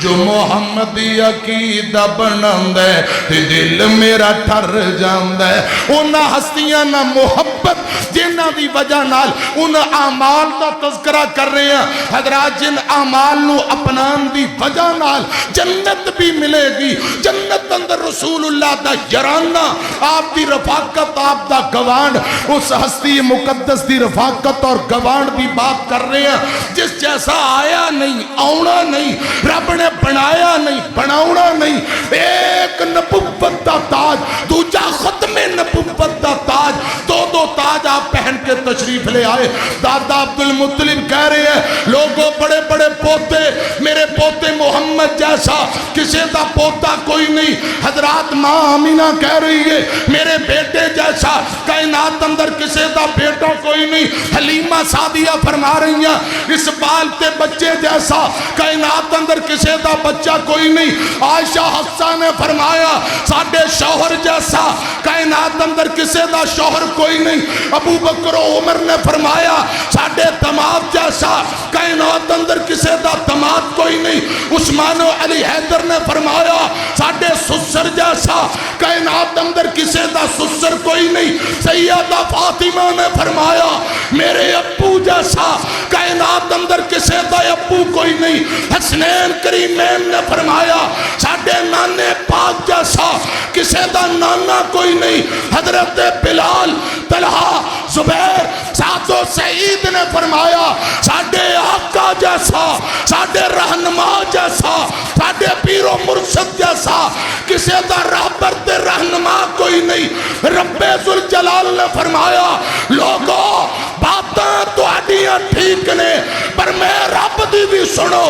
جو محمدی عقیدہ بناندہ ہے تے دل میرا ٹھر جاندہ ہے انہاں ہستیاں نہ محبت جنہ دی وجہ نال ان اعمال دا تذکرہ کر رہے ہیں حضرات جن اعمال نو اپنان دی وجہ نال جنت بھی ملے گی جنت اندر رسول اللہ دا یرانہ آپ دی رفاقت آپ دا گوانڈ اس ہستی مقدس دی رفاقت اور گوانڈ دی بات کر رہے ہیں جس جیسا آیا نہیں آونا نہیں رب نے بنایا نہیں بناونا نہیں ایک نبوت دا تاج دوجا ختم نبوت دا تاج دو تاج آپ پہن کے تشریف لے آئے دادا عبدالمطلب کہہ رہے ہیں لوگوں بڑے بڑے پوتے میرے پوتے محمد جیسا کسی دا پوتا کوئی نہیں حضرات ماں آمینہ کہہ رہی ہے میرے بیٹے جیسا کائنات اندر کسی دا بیٹا کوئی نہیں حلیمہ سعدیہ فرما رہی ہیں اس بال تے بچے جیسا کائنات اندر کسی دا بچہ کوئی نہیں عائشہ حفصہ نے فرمایا ساڑھے شوہر جیسا کائنات اندر کسی دا شوہر کوئی نہیں ابو بکر و عمر نے فرمایا ساڑھے دماد جیسا کائنات اندر کسی دا دماد کوئی نہیں عثمان و علی حیدر نے فرمایا ساڑھے سسر جیسا کائنات اندر کسی دا سسر کوئی نہیں سیدہ فاطمہ نے فرمایا میرے ابو جیسا کائنات اندر کسی دا ابو کوئی نہیں حسنین کریمین نے فرمایا ساڑھے نانے پاک جیسا کسی دا نانا کوئی نہیں حضرت بلال طلحہ زبیر سعد و سعید نے فرمایا ساڑھے آقا جیسا ساڑھے رہنما جیسا ساڑھے پیر و مرشد جیسا کسی دا رہبر تے رہنما کوئی نہیں رب ذوالجلال نے فرمایا لوگوں باتاں تو آڈیاں ٹھیک نے پر میں رب دی بھی سنو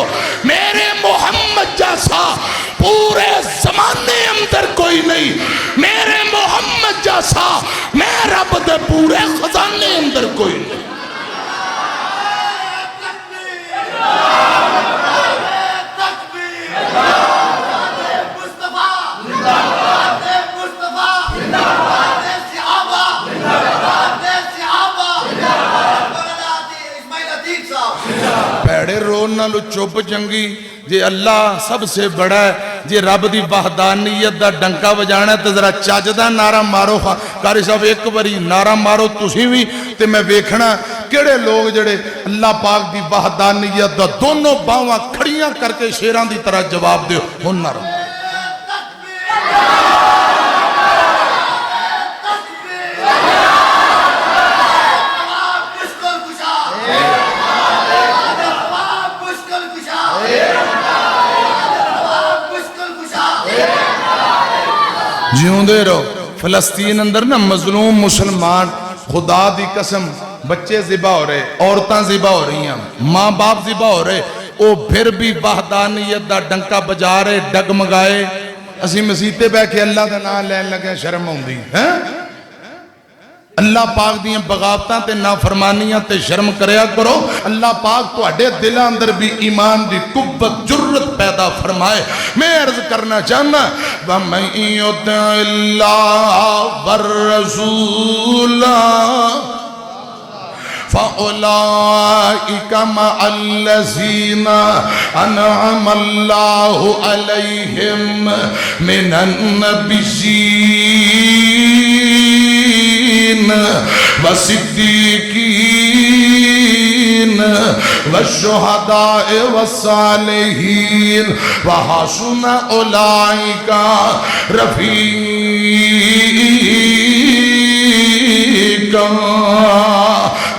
میرے محمد جیسا پورے زمانے اندر کوئی نہیں میرے محمد جیسا میں رب دے پورے خزانے اندر کوئی نہیں پیڑے رون نالو چوپ جنگی جے اللہ سب سے بڑا ہے جے رب دی وحدانیت دا ڈنکا بجانا ہے تو ذرا چاجدہ نعرہ مارو کاری صاحب ایک باری نعرہ مارو تسی بھی تے میں ویکھنا کیڑے لوگ جڑے اللہ پاک دی وحدانیت دا دونوں باواں کھڑیاں کر کے شیران دی طرح جواب دے ہن نعرہ جیوں دے رہو فلسطین اندر نا مظلوم مسلمان خدا دی قسم بچے ذبح ہو رہے عورتاں ذبح ہو رہی ہیں ماں باپ ذبح ہو رہے او پھر بھی وحدانیت دا ڈنکا بجا رہے ڈگمگائے اسی مسیطے بے کے اللہ دا نام لین لگے شرم ہوندی اللہ پاک دیاں بغاوتاں تے نافرمانیاں تے شرم کریا کرو اللہ پاک تو اڈے دل اندر بھی ایمان دی قوت جرت پیدا فرمائے میں عرض کرنا چاہنا وَمَن يُطِعِ اللَّهَ وَالرَّسُولَ فَأُولَئِكَ مَعَ الَّذِينَ أَنْعَمَ اللَّهُ عَلَيْهِمْ مِنَ النَّبِيِّينَ والصدیقین والشہداء والصالحین وحسن اولئک رفیقا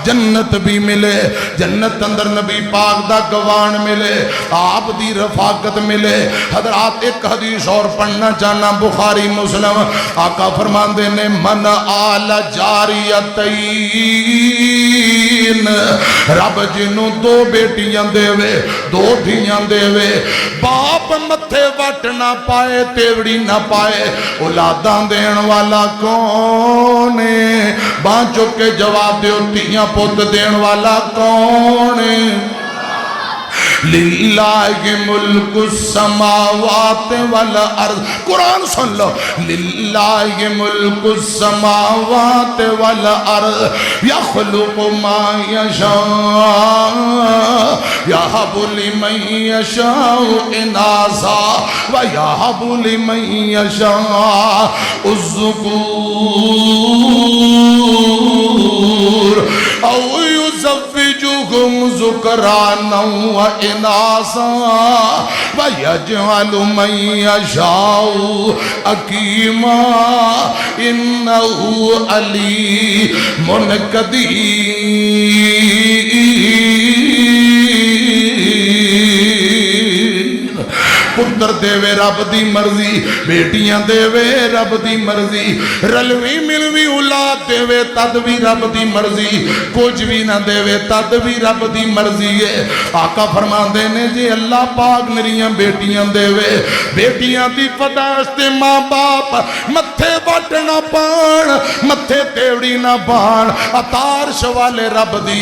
جنت بھی ملے جنت اندر نبی پاک دا گوان ملے آپ دی رفاقت ملے حضرات ایک حدیث اور پڑھنا چاہنا بخاری مسلم آقا فرماندے نے من آل جاریتین رب جنوں دو بیٹیاں دے وے دو دھیاں دے وے باپ متھے وٹ نہ پائے تیوڑی نہ پائے اولاداں دین والا کونے بان چکے جواب دیو تیاں پوت دین والا کون للہ ملک السماوات والارض. قرآن سن لو. للہ ملک السماوات والارض یخلق ما یشاء یہب لمن یشاء اناثا ویہب لمن یشاء الذکور او یزوجہم ذکرانا واناثا ویجعل من یشاء عقیما انہو علیم قدیر. پتر دے وے رب دی مرضی، بیٹیاں دے وے رب دی مرضی، رلوی ملوی اولاد دے وے تد بھی رب دی مرضی، کچھ بھی نہ دے وے تد بھی رب دی مرضی ہے. آقا فرما دینے جی اللہ پاک نریاں بیٹیاں دے وے، بیٹیاں دی پداشتے ماں باپ متھے وٹ نہ پان، متھے تیوڑی نہ پان، اتار شوالے رب دی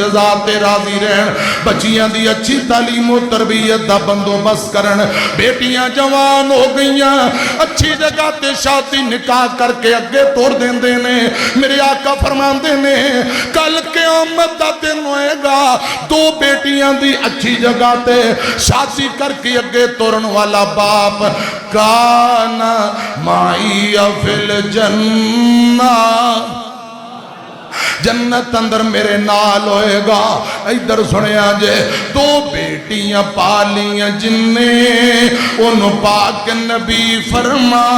رضا تے راضی رہن، بچیاں دی اچھی تعلیم و تربیت دا بندوبست کرن. بیٹیاں جوان ہو گئیاں، اچھی جگہ تے شادی نکاح کر کے اگے توڑ دین دینے. میرے آقا فرمان دینے کل قیامت دا دن ہوئے گا، دو بیٹیاں دی اچھی جگہ تے شادی کر کے اگے توڑن والا باپ کانا مائی فی الجنہ، جنت اندر میرے نال ہوئے گا. ادھر سنیا جے دو بیٹیاں پالیاں جنہیں انہوں پاک نبی فرما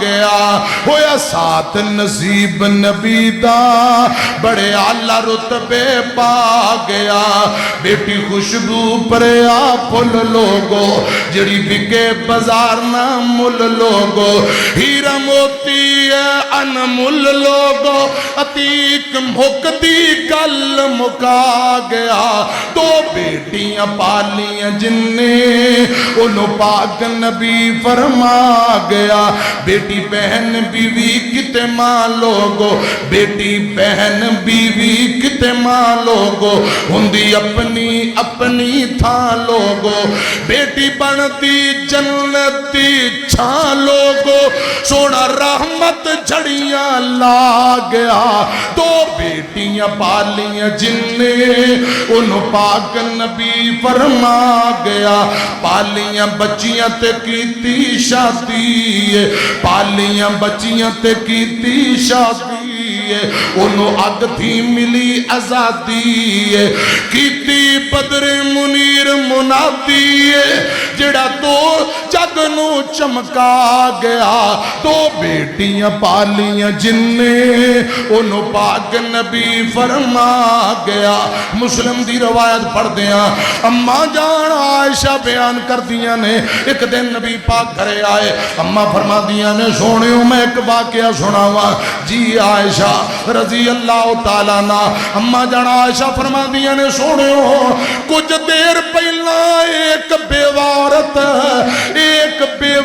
گیا ہویا ساتھ نصیب نبی دا بڑے اعلیٰ رتبے پا گیا. بیٹی خوشبو پریا پھل لوگو جڑی بکے بازار نہ مل لوگو، ہیرا موتی انمول لوگو، عتیق مکتی گل مکا گیا. دو بیٹیاں پالیاں جنہیں انہوں پاک نبی فرما گیا. بیٹی بہن بیوی کتے ماں لوگو، بیٹی بہن بیوی کتے ماں لوگو، ہندی اپنی اپنی تھا لوگو. بیٹی بنتی جنتی چھا لوگو، سونا رحمت جھڑیاں لا گیا. دو بیٹیاں پالیاں جنہیں انہوں پاک نبی فرما گیا. پالیاں بچیاں تے کیتی شادی، پالیاں بچیاں تے کیتی شادی، انہوں اگ تھی ملی آزادی، کیتی بدر منیر منادی جڑا تو جگ نو چمکا گیا. دو بیٹیاں پالیاں جنہیں انہوں پاک نبی فرما گیا. مسلم دی روایت پڑھ دیاں اماں جان عائشہ بیان کر دیاں نے ایک دن نبی پاک گھرے آئے، اماں فرما دیاں نے سونیوں میں ایک واقعہ سناوا. جی عائشہ رضی اللہ تعالیٰ عنہ. اماں جان عائشہ فرما دیاں نے سونیوں کچھ دیر پہلا ایک بیوہ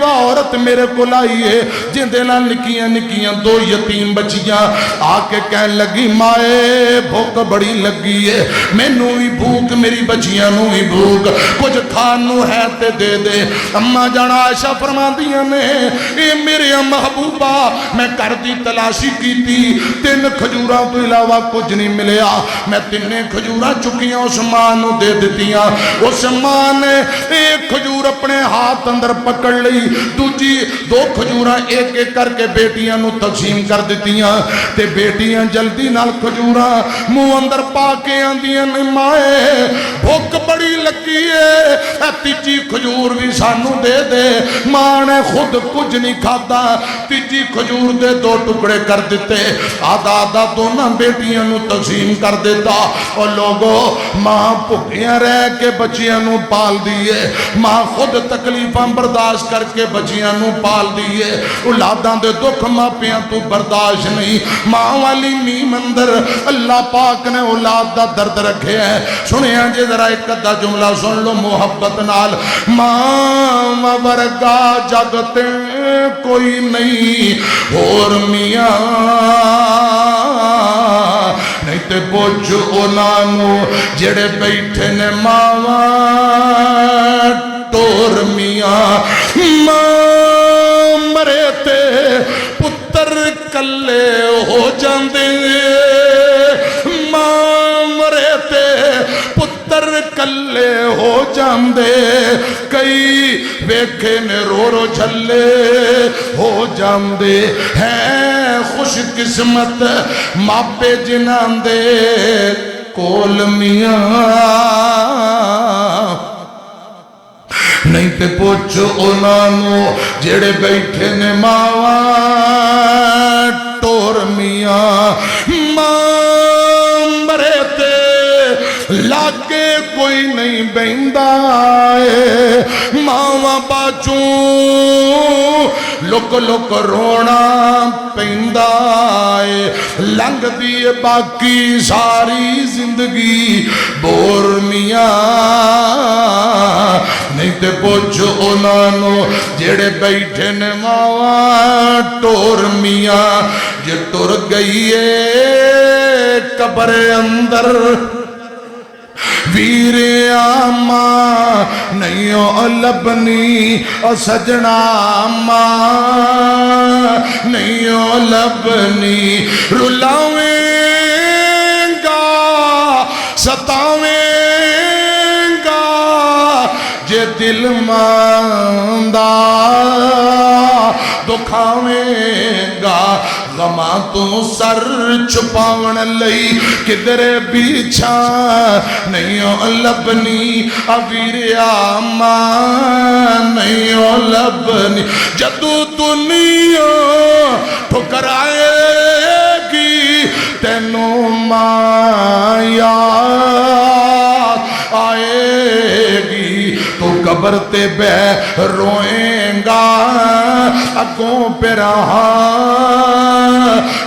عورت میرے کو لائیے جن دینا نکیاں نکیاں دو یتیم بچیاں آ کے کہن لگی مائے بھوک بڑی لگی ہے، میں نوی بھوک میری بچیاں نوی بھوک کچھ کھانو ہے تے دے دے. اماں جان عائشہ فرما دیاں نے اے میرے محبوبہ میں کر دی تلاشی کی تھی، 3 کھجورہ تو علاوہ کچھ نہیں ملیا. میں 3 کھجورہ چکیاں اس ماں نو دے دیتیاں. اس ماں نے ایک کھجور اپنے ہاتھ اندر پکڑ لی، دوجی 2 کھجورہ ایک ایک کر کے بیٹیاں نو تقسیم کر دیتیاں. تے بیٹیاں جلدی نال کھجورہ منہ اندر پا کے آندیاں نے مائے بھوک بڑی لگی ہے، تیجی کھجور بھی سانو دے دے. ماں نے خود کچھ نہیں کھاتا، تیجی کھجور دے 2 ٹکڑے کر دیتے، آدھا آدھا دونوں بیٹیاں نو تقسیم کر دیتا. اور لوگوں ماں بھوکیاں رہ کے بچیاں نو پال دیئے، ماں خود تکلیفاں برداشت کر کے بچیاں نو پال دیئے. اولاداں دے دکھ ماپیاں تو برداشت نہیں، ماں والی نیم اندر اللہ پاک نے اولاد دا درد رکھے ہیں. سنیں جے ذرا ایک ادھا جملہ سن لو محبت نال. ماں ورگا جگتے کوئی نہیں اور میاں، نہیں تے پوچھ اونانو جڑے بیٹھے نے ماواں میاں ماں مرے تے پتر کلے ہو جاندے ماں مرے تے پتر کلے ہو جاندے کئی ویکھے نے رو رو جھلے ہو جاندے ہیں خوش قسمت ماپے جنہاں دے کول میاں نہیں تے پوچھو انہوں جڑے بیٹھے نے ماواں ٹور میاں ماں مرے تے لاگے کوئی نہیں بیندہ ہے ماواں باچوں لک لک رونا پیندہ ہے لنگ دیئے باقی ساری زندگی بور میاں نہیں تے پوچھو انہوں جڑے بیٹھے نے ماواں ٹور میاں جے ٹر گئی ہے قبر اندر ویر آماں نہیں لبنی سجنا ماں نہیں لبنی رلاویں گا ستاویں گا جے دل ماندہ دکھاویں گا غماں تو سر چھپاون لئی کدرے بیچھا نہیں لبنی اویر آماں نہیں لبنی جدو دنیا ٹھکرائے گی تینوں ماں یاد آئے گی تو قبر تے بے روئیں گا اگوں پہ رہا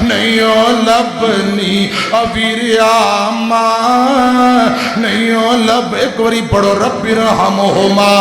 نہیں لبنی اویر آماں نہیں لب ایک وری پڑھو رب رحمہما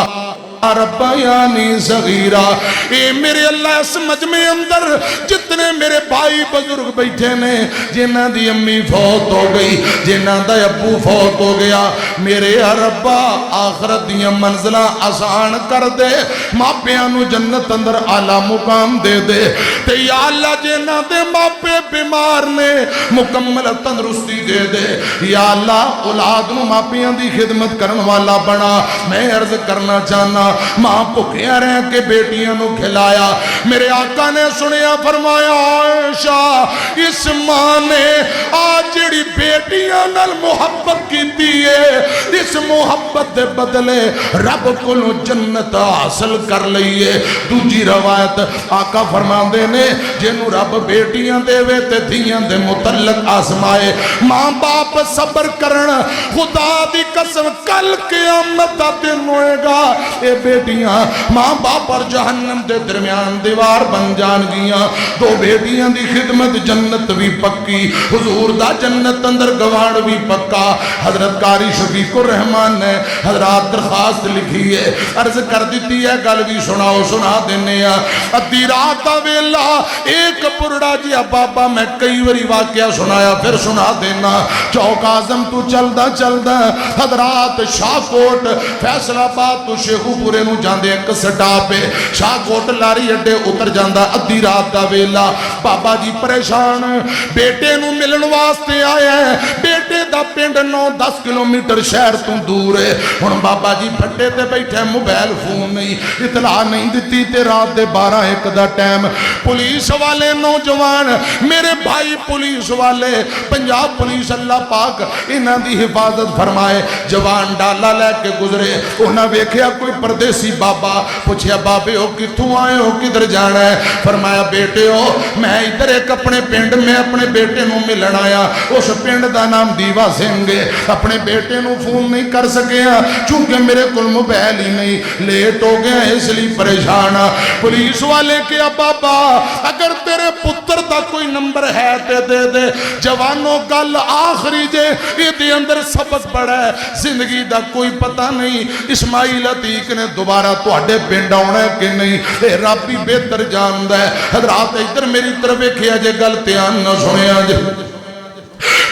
ربیانی صغیرہ اے میرے اللہ اس مجمع اندر جتنے میرے بھائی بزرگ بیٹھے نے جنہ دی امی فوت ہو گئی جنہ دا ابو فوت ہو گیا میرے ربا آخرت دیا منزلہ آسان کر دے ماپیانو جنت اندر اعلیٰ مقام دے دے تے یا اللہ جنہ دے ماپے بیمار نے مکمل تندرستی دے دے یا اللہ اولاد نو ماپیان دی خدمت کرن والا بنا میں عرض کرنا چاہنا ماں پکھیاں رہ کے بیٹیاں نو کھلایا میرے آقا نے سنیا فرمایا عائشہ اس ماں نے آج جڑی بیٹیاں نال محبت کی دیئے اس محبت دے بدلے رب کو نو جنت حاصل کر لئیے دوجی روایت آقا فرماندے نے جنو رب بیٹیاں دے وے تے دھیاں دے متعلق آزمائے ماں باپ صبر کرن خدا دی قسم کل قیامت دن ہوئے گا اے بیٹیاں ماں باپ اور جہنم دے درمیان دیوار بن جان گیاں دو بیٹیاں دی خدمت جنت بھی پکی حضور دا جنت اندر گوان بھی پکا حضرت قاری شفیق الرحمان نے حضرات درخواست لکھی ہے عرض کر دیتی ہے گل بھی سناؤ سنا دینے ادھی رات ویلا ایک پرڑا جیا بابا میں کئی وری واقعہ سنایا پھر سنا دینا چوک آزم تو چلدا چلدا حضرات شاہ کوٹ فیصل آباد تو شیخو پورے نو جاندے ایک سٹا پہ شاہ کوٹ لاری اڈے اتر جاندہ ادھی رات دا ویلا بابا جی پریشان بیٹے نو ملن واسطے آیا ہے بیٹے دا پنڈ 9-10 کلومیٹر شہر تو دور ہے ہن بابا جی پھٹے تے بیٹھے موبائل فون نہیں اطلاع نہیں دیتی تے رات دے 12-1 دا ٹائم پولیس والے نوجوان میرے بھائی پولیس والے پنجاب پولیس اللہ پاک انہاں دی حفاظت فرمائے جوان ڈالا لے کے گزرے انہاں ویکھیا کوئی پردیسی بابا پوچھیا بابے ہو کتھوں آئے ہو کدھر جانا ہے فرمایا بیٹے ہو میں ادھر ایک اپنے پنڈ میں اپنے بیٹے نو ملن آیا اس پنڈ دا نام دیوا سنگھ اپنے بیٹے نو فون نہیں کر سکیا چونکہ میرے کل موبائل ہی نہیں لیٹ ہو گیا اس لیے پریشان پولیس والے کیا بابا اگر تیرے پتر دا کوئی نمبر ہے تے دے دے جوانوں گل آخری جے یہ دے اندر سبق پڑا ہے زندگی دا کوئی پتہ نہیں اسماعیل عتیق نے دوبارہ تو اڈے پنڈ آنا ہے کہ نہیں اے رب بھی بہتر جاندہ ہے حضرات ادھر میری طرف کیا جے گل تیان نہ سنیا جے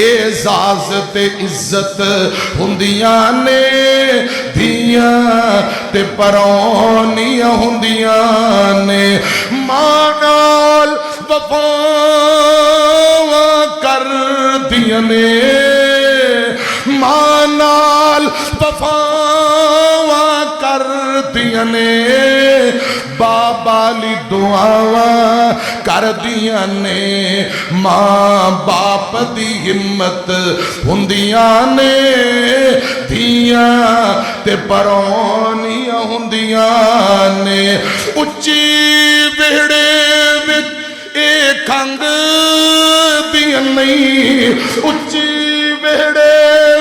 اعزاز تے عزت ہوندیاں نے دھیاں تے پرونیاں ہوندیاں نے ماں نال وفا کر دیاں نے ماں نال وفا کر دیاں نے بابا لی دعاواں کر دیاں نے ماں باپ دی ہمت ہوندیاں نے دھیاں تے پرونیاں ہوندیاں نے اچھی وہڑے وچ اے کھنگ دیاں نہیں اچھی وہڑے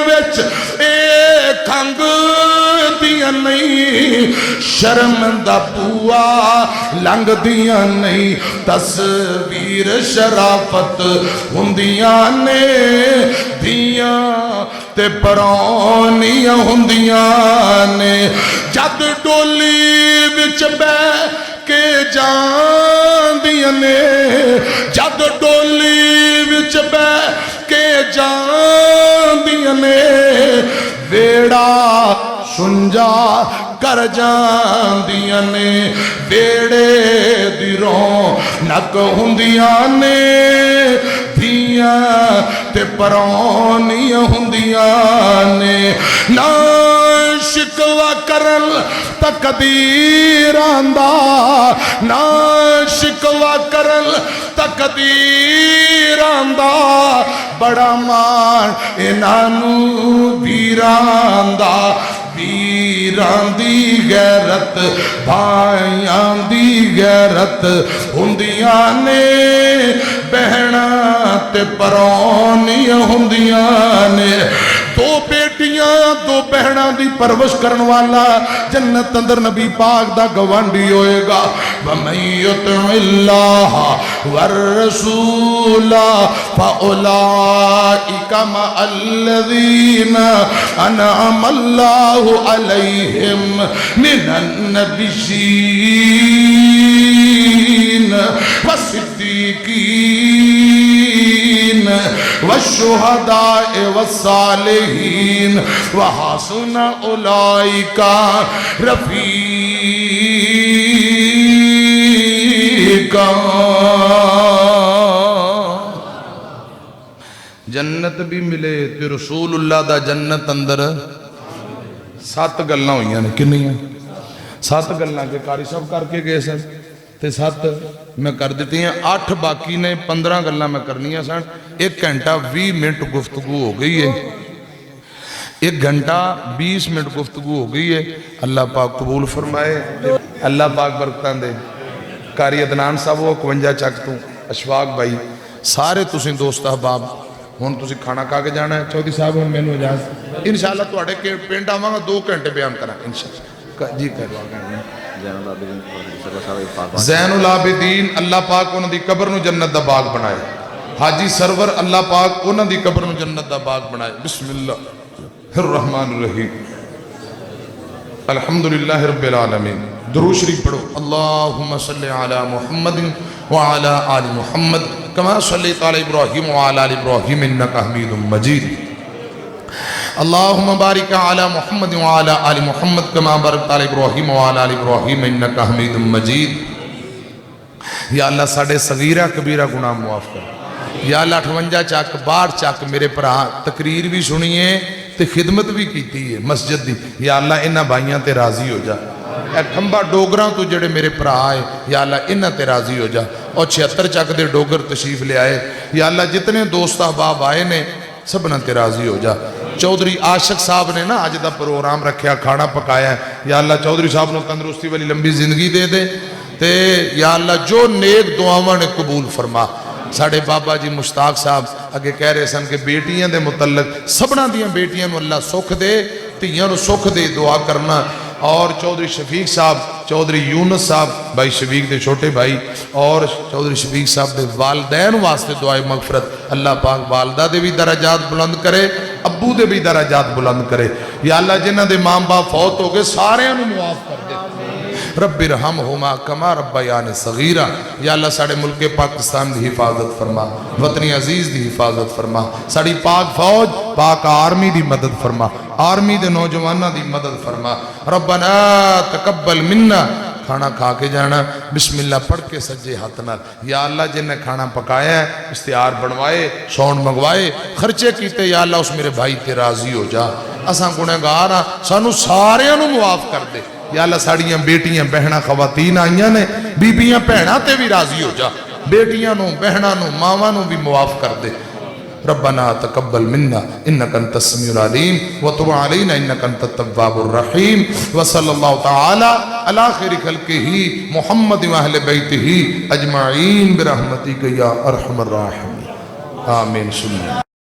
وچ اے کھنگ دیاں نہیں شرمندہ بوا لنگ دیاں نہیں تصویر شرافت ہوندیاں نے دھیاں تے پرونیاں ہوندیاں نے جد ڈولی وچ بہ کے جان دیاں نے جد ڈولی وچ بہ کے جان دیاں نے ویڑا سنجا کر جان دیاں نے بیڑے دی رونق ہوندیاں نے دھیاں تے پرونیاں ہوندیاں نے نا شکوا کرل تقدیر آندا نا شکوا کرل تقدیر آندا بڑا مان انہانو ویران دا ویران دی غیرت بھائیان دی غیرت ہوندیاں نے بہنا تے پرونیاں ہوندیاں نے دو بیٹیاں دو بہناں دی پرورش کرن والا جنت اندر نبی پاک دا گوانڈی ہوئے گا وَمَن يُطِعِ اللَّهَ وَالرَّسُولَ فَأُولَئِكَ مَعَ الَّذِينَ أَنْعَمَ اللَّهُ عَلَيْهِمْ مِنَ النَّبِيِّينَ وَالصِّدِّيقِينَ وَالشُّهَدَاءِ وَالصَّالِحِينَ وَحَسُنَ أُولَئِكَ رفیقا جنت بھی ملے تے رسول اللہ دا جنت اندر 7 گلاں ہوئیاں نے کنیاں 7 گلاں کے قاری صاحب کر کے گئے سن تے 7 میں کر دیتی ہیں 8 باقی نے 15 گلاں میں کرنیاں سن 1 گھنٹہ 20 منٹ گفتگو ہو گئی ہے 1 گھنٹہ 20 منٹ گفتگو ہو گئی ہے اللہ پاک قبول فرمائے اللہ پاک برکتاں دے قاری عدنان صاحب وہ 51 چک تو اشفاق بھائی سارے تسی دوست احباب ہون تسی کھانا کھا کے جانا ہے چودھری صاحب ہون میں نے اجازت انشاءاللہ تواڈے پنڈ آواں گا 2 گھنٹے بیان کرا انشاءاللہ جی کروا گے زین العابدین اللہ پاک انہاں دی قبر نو جنت دا باغ بنائے حاجی سرور اللہ پاک انہاں دی قبر نو جنت دا باغ بنائے بسم اللہ الرحمن الرحیم الحمدللہ رب العالمین درود شریف پڑھو اللہم صلی علی محمد وعلی آل محمد کما صلیت علی ابراہیم وعلی آل ابراہیم انکا حمید مجید اللہم بارک علی محمد وعلی آل محمد کما بارکت علی ابراہیم وعلی آل ابراہیم انکا حمید مجید یا اللہ ساڑھے صغیرہ کبیرہ گناہ معاف کر یا اللہ 58 چاک 62 چاک میرے پر تقریر بھی سنیے تے خدمت بھی کیتی ہے مسجد دی یا اللہ انہاں بھائیاں تے راضی ہو جا اے کھمبا ڈوگراں تو جڑے میرے پر آئے یا اللہ انہاں تے راضی ہو جا اور 76 چاک دے ڈوگر تشریف لے آئے یا اللہ جتنے دوست احباب آئے نے سبنا تے راضی ہو جا چودھری عاشق صاحب نے نا آج دا پروگرام رکھیا کھانا پکایا ہے یا اللہ چودھری صاحب نے تندرستی والی لمبی زندگی دے دے تے یا اللہ جو نیک دعاواں نے قبول فرما ساڑھے بابا جی مشتاق صاحب اگے کہہ رہے سن کہ بیٹیاں دے متعلق سبنا دیاں بیٹیاں نو اللہ سکھ دے تیاں نو سکھ دے دعا کرنا اور چودھری شفیق صاحب چودھری یونس صاحب بھائی شفیق دے چھوٹے بھائی اور چودھری شفیق صاحب دے والدین واسطے دعائے مغفرت اللہ پاک والدہ دے بھی درجات بلند کرے ابو دے بھی درجات بلند کرے یا اللہ جنہ دے ماں باپ فوت ہو گئے سارے انہوں معاف کر دے رب ارحمہما کما ربیانی صغیرہ یا اللہ ساڑے ملک پاکستان دی حفاظت فرما وطنی عزیز دی حفاظت فرما ساڑی پاک فوج پاک آرمی دی مدد فرما آرمی دے نوجوانہ دی مدد فرما ربنا تقبل منا کھانا کھا کے جانا بسم اللہ پڑھ کے سجے ہاتھ نال یا اللہ جن نے کھانا پکایا ہے اشتہار بنوائے ساؤنڈ منگوائے خرچے کیتے یا اللہ اس میرے بھائی تے راضی ہو جا اساں گنہگار ہاں سانو سارے نو معاف کر دے یا اللہ ساڑیاں بیٹیاں بہناں خواتین آئیاں نے بیبیاں بہناں تے بھی راضی ہو جا بیٹیاں نو بہناں نو ماواں نو بھی معاف کر دے ربنا تقبل منا انك انت السميع العليم وتب علينا انك انت التواب الرحيم وصلى الله تعالى على خير خلقه محمد واهل بيته اجمعين برحمتك يا ارحم الراحمين آمين.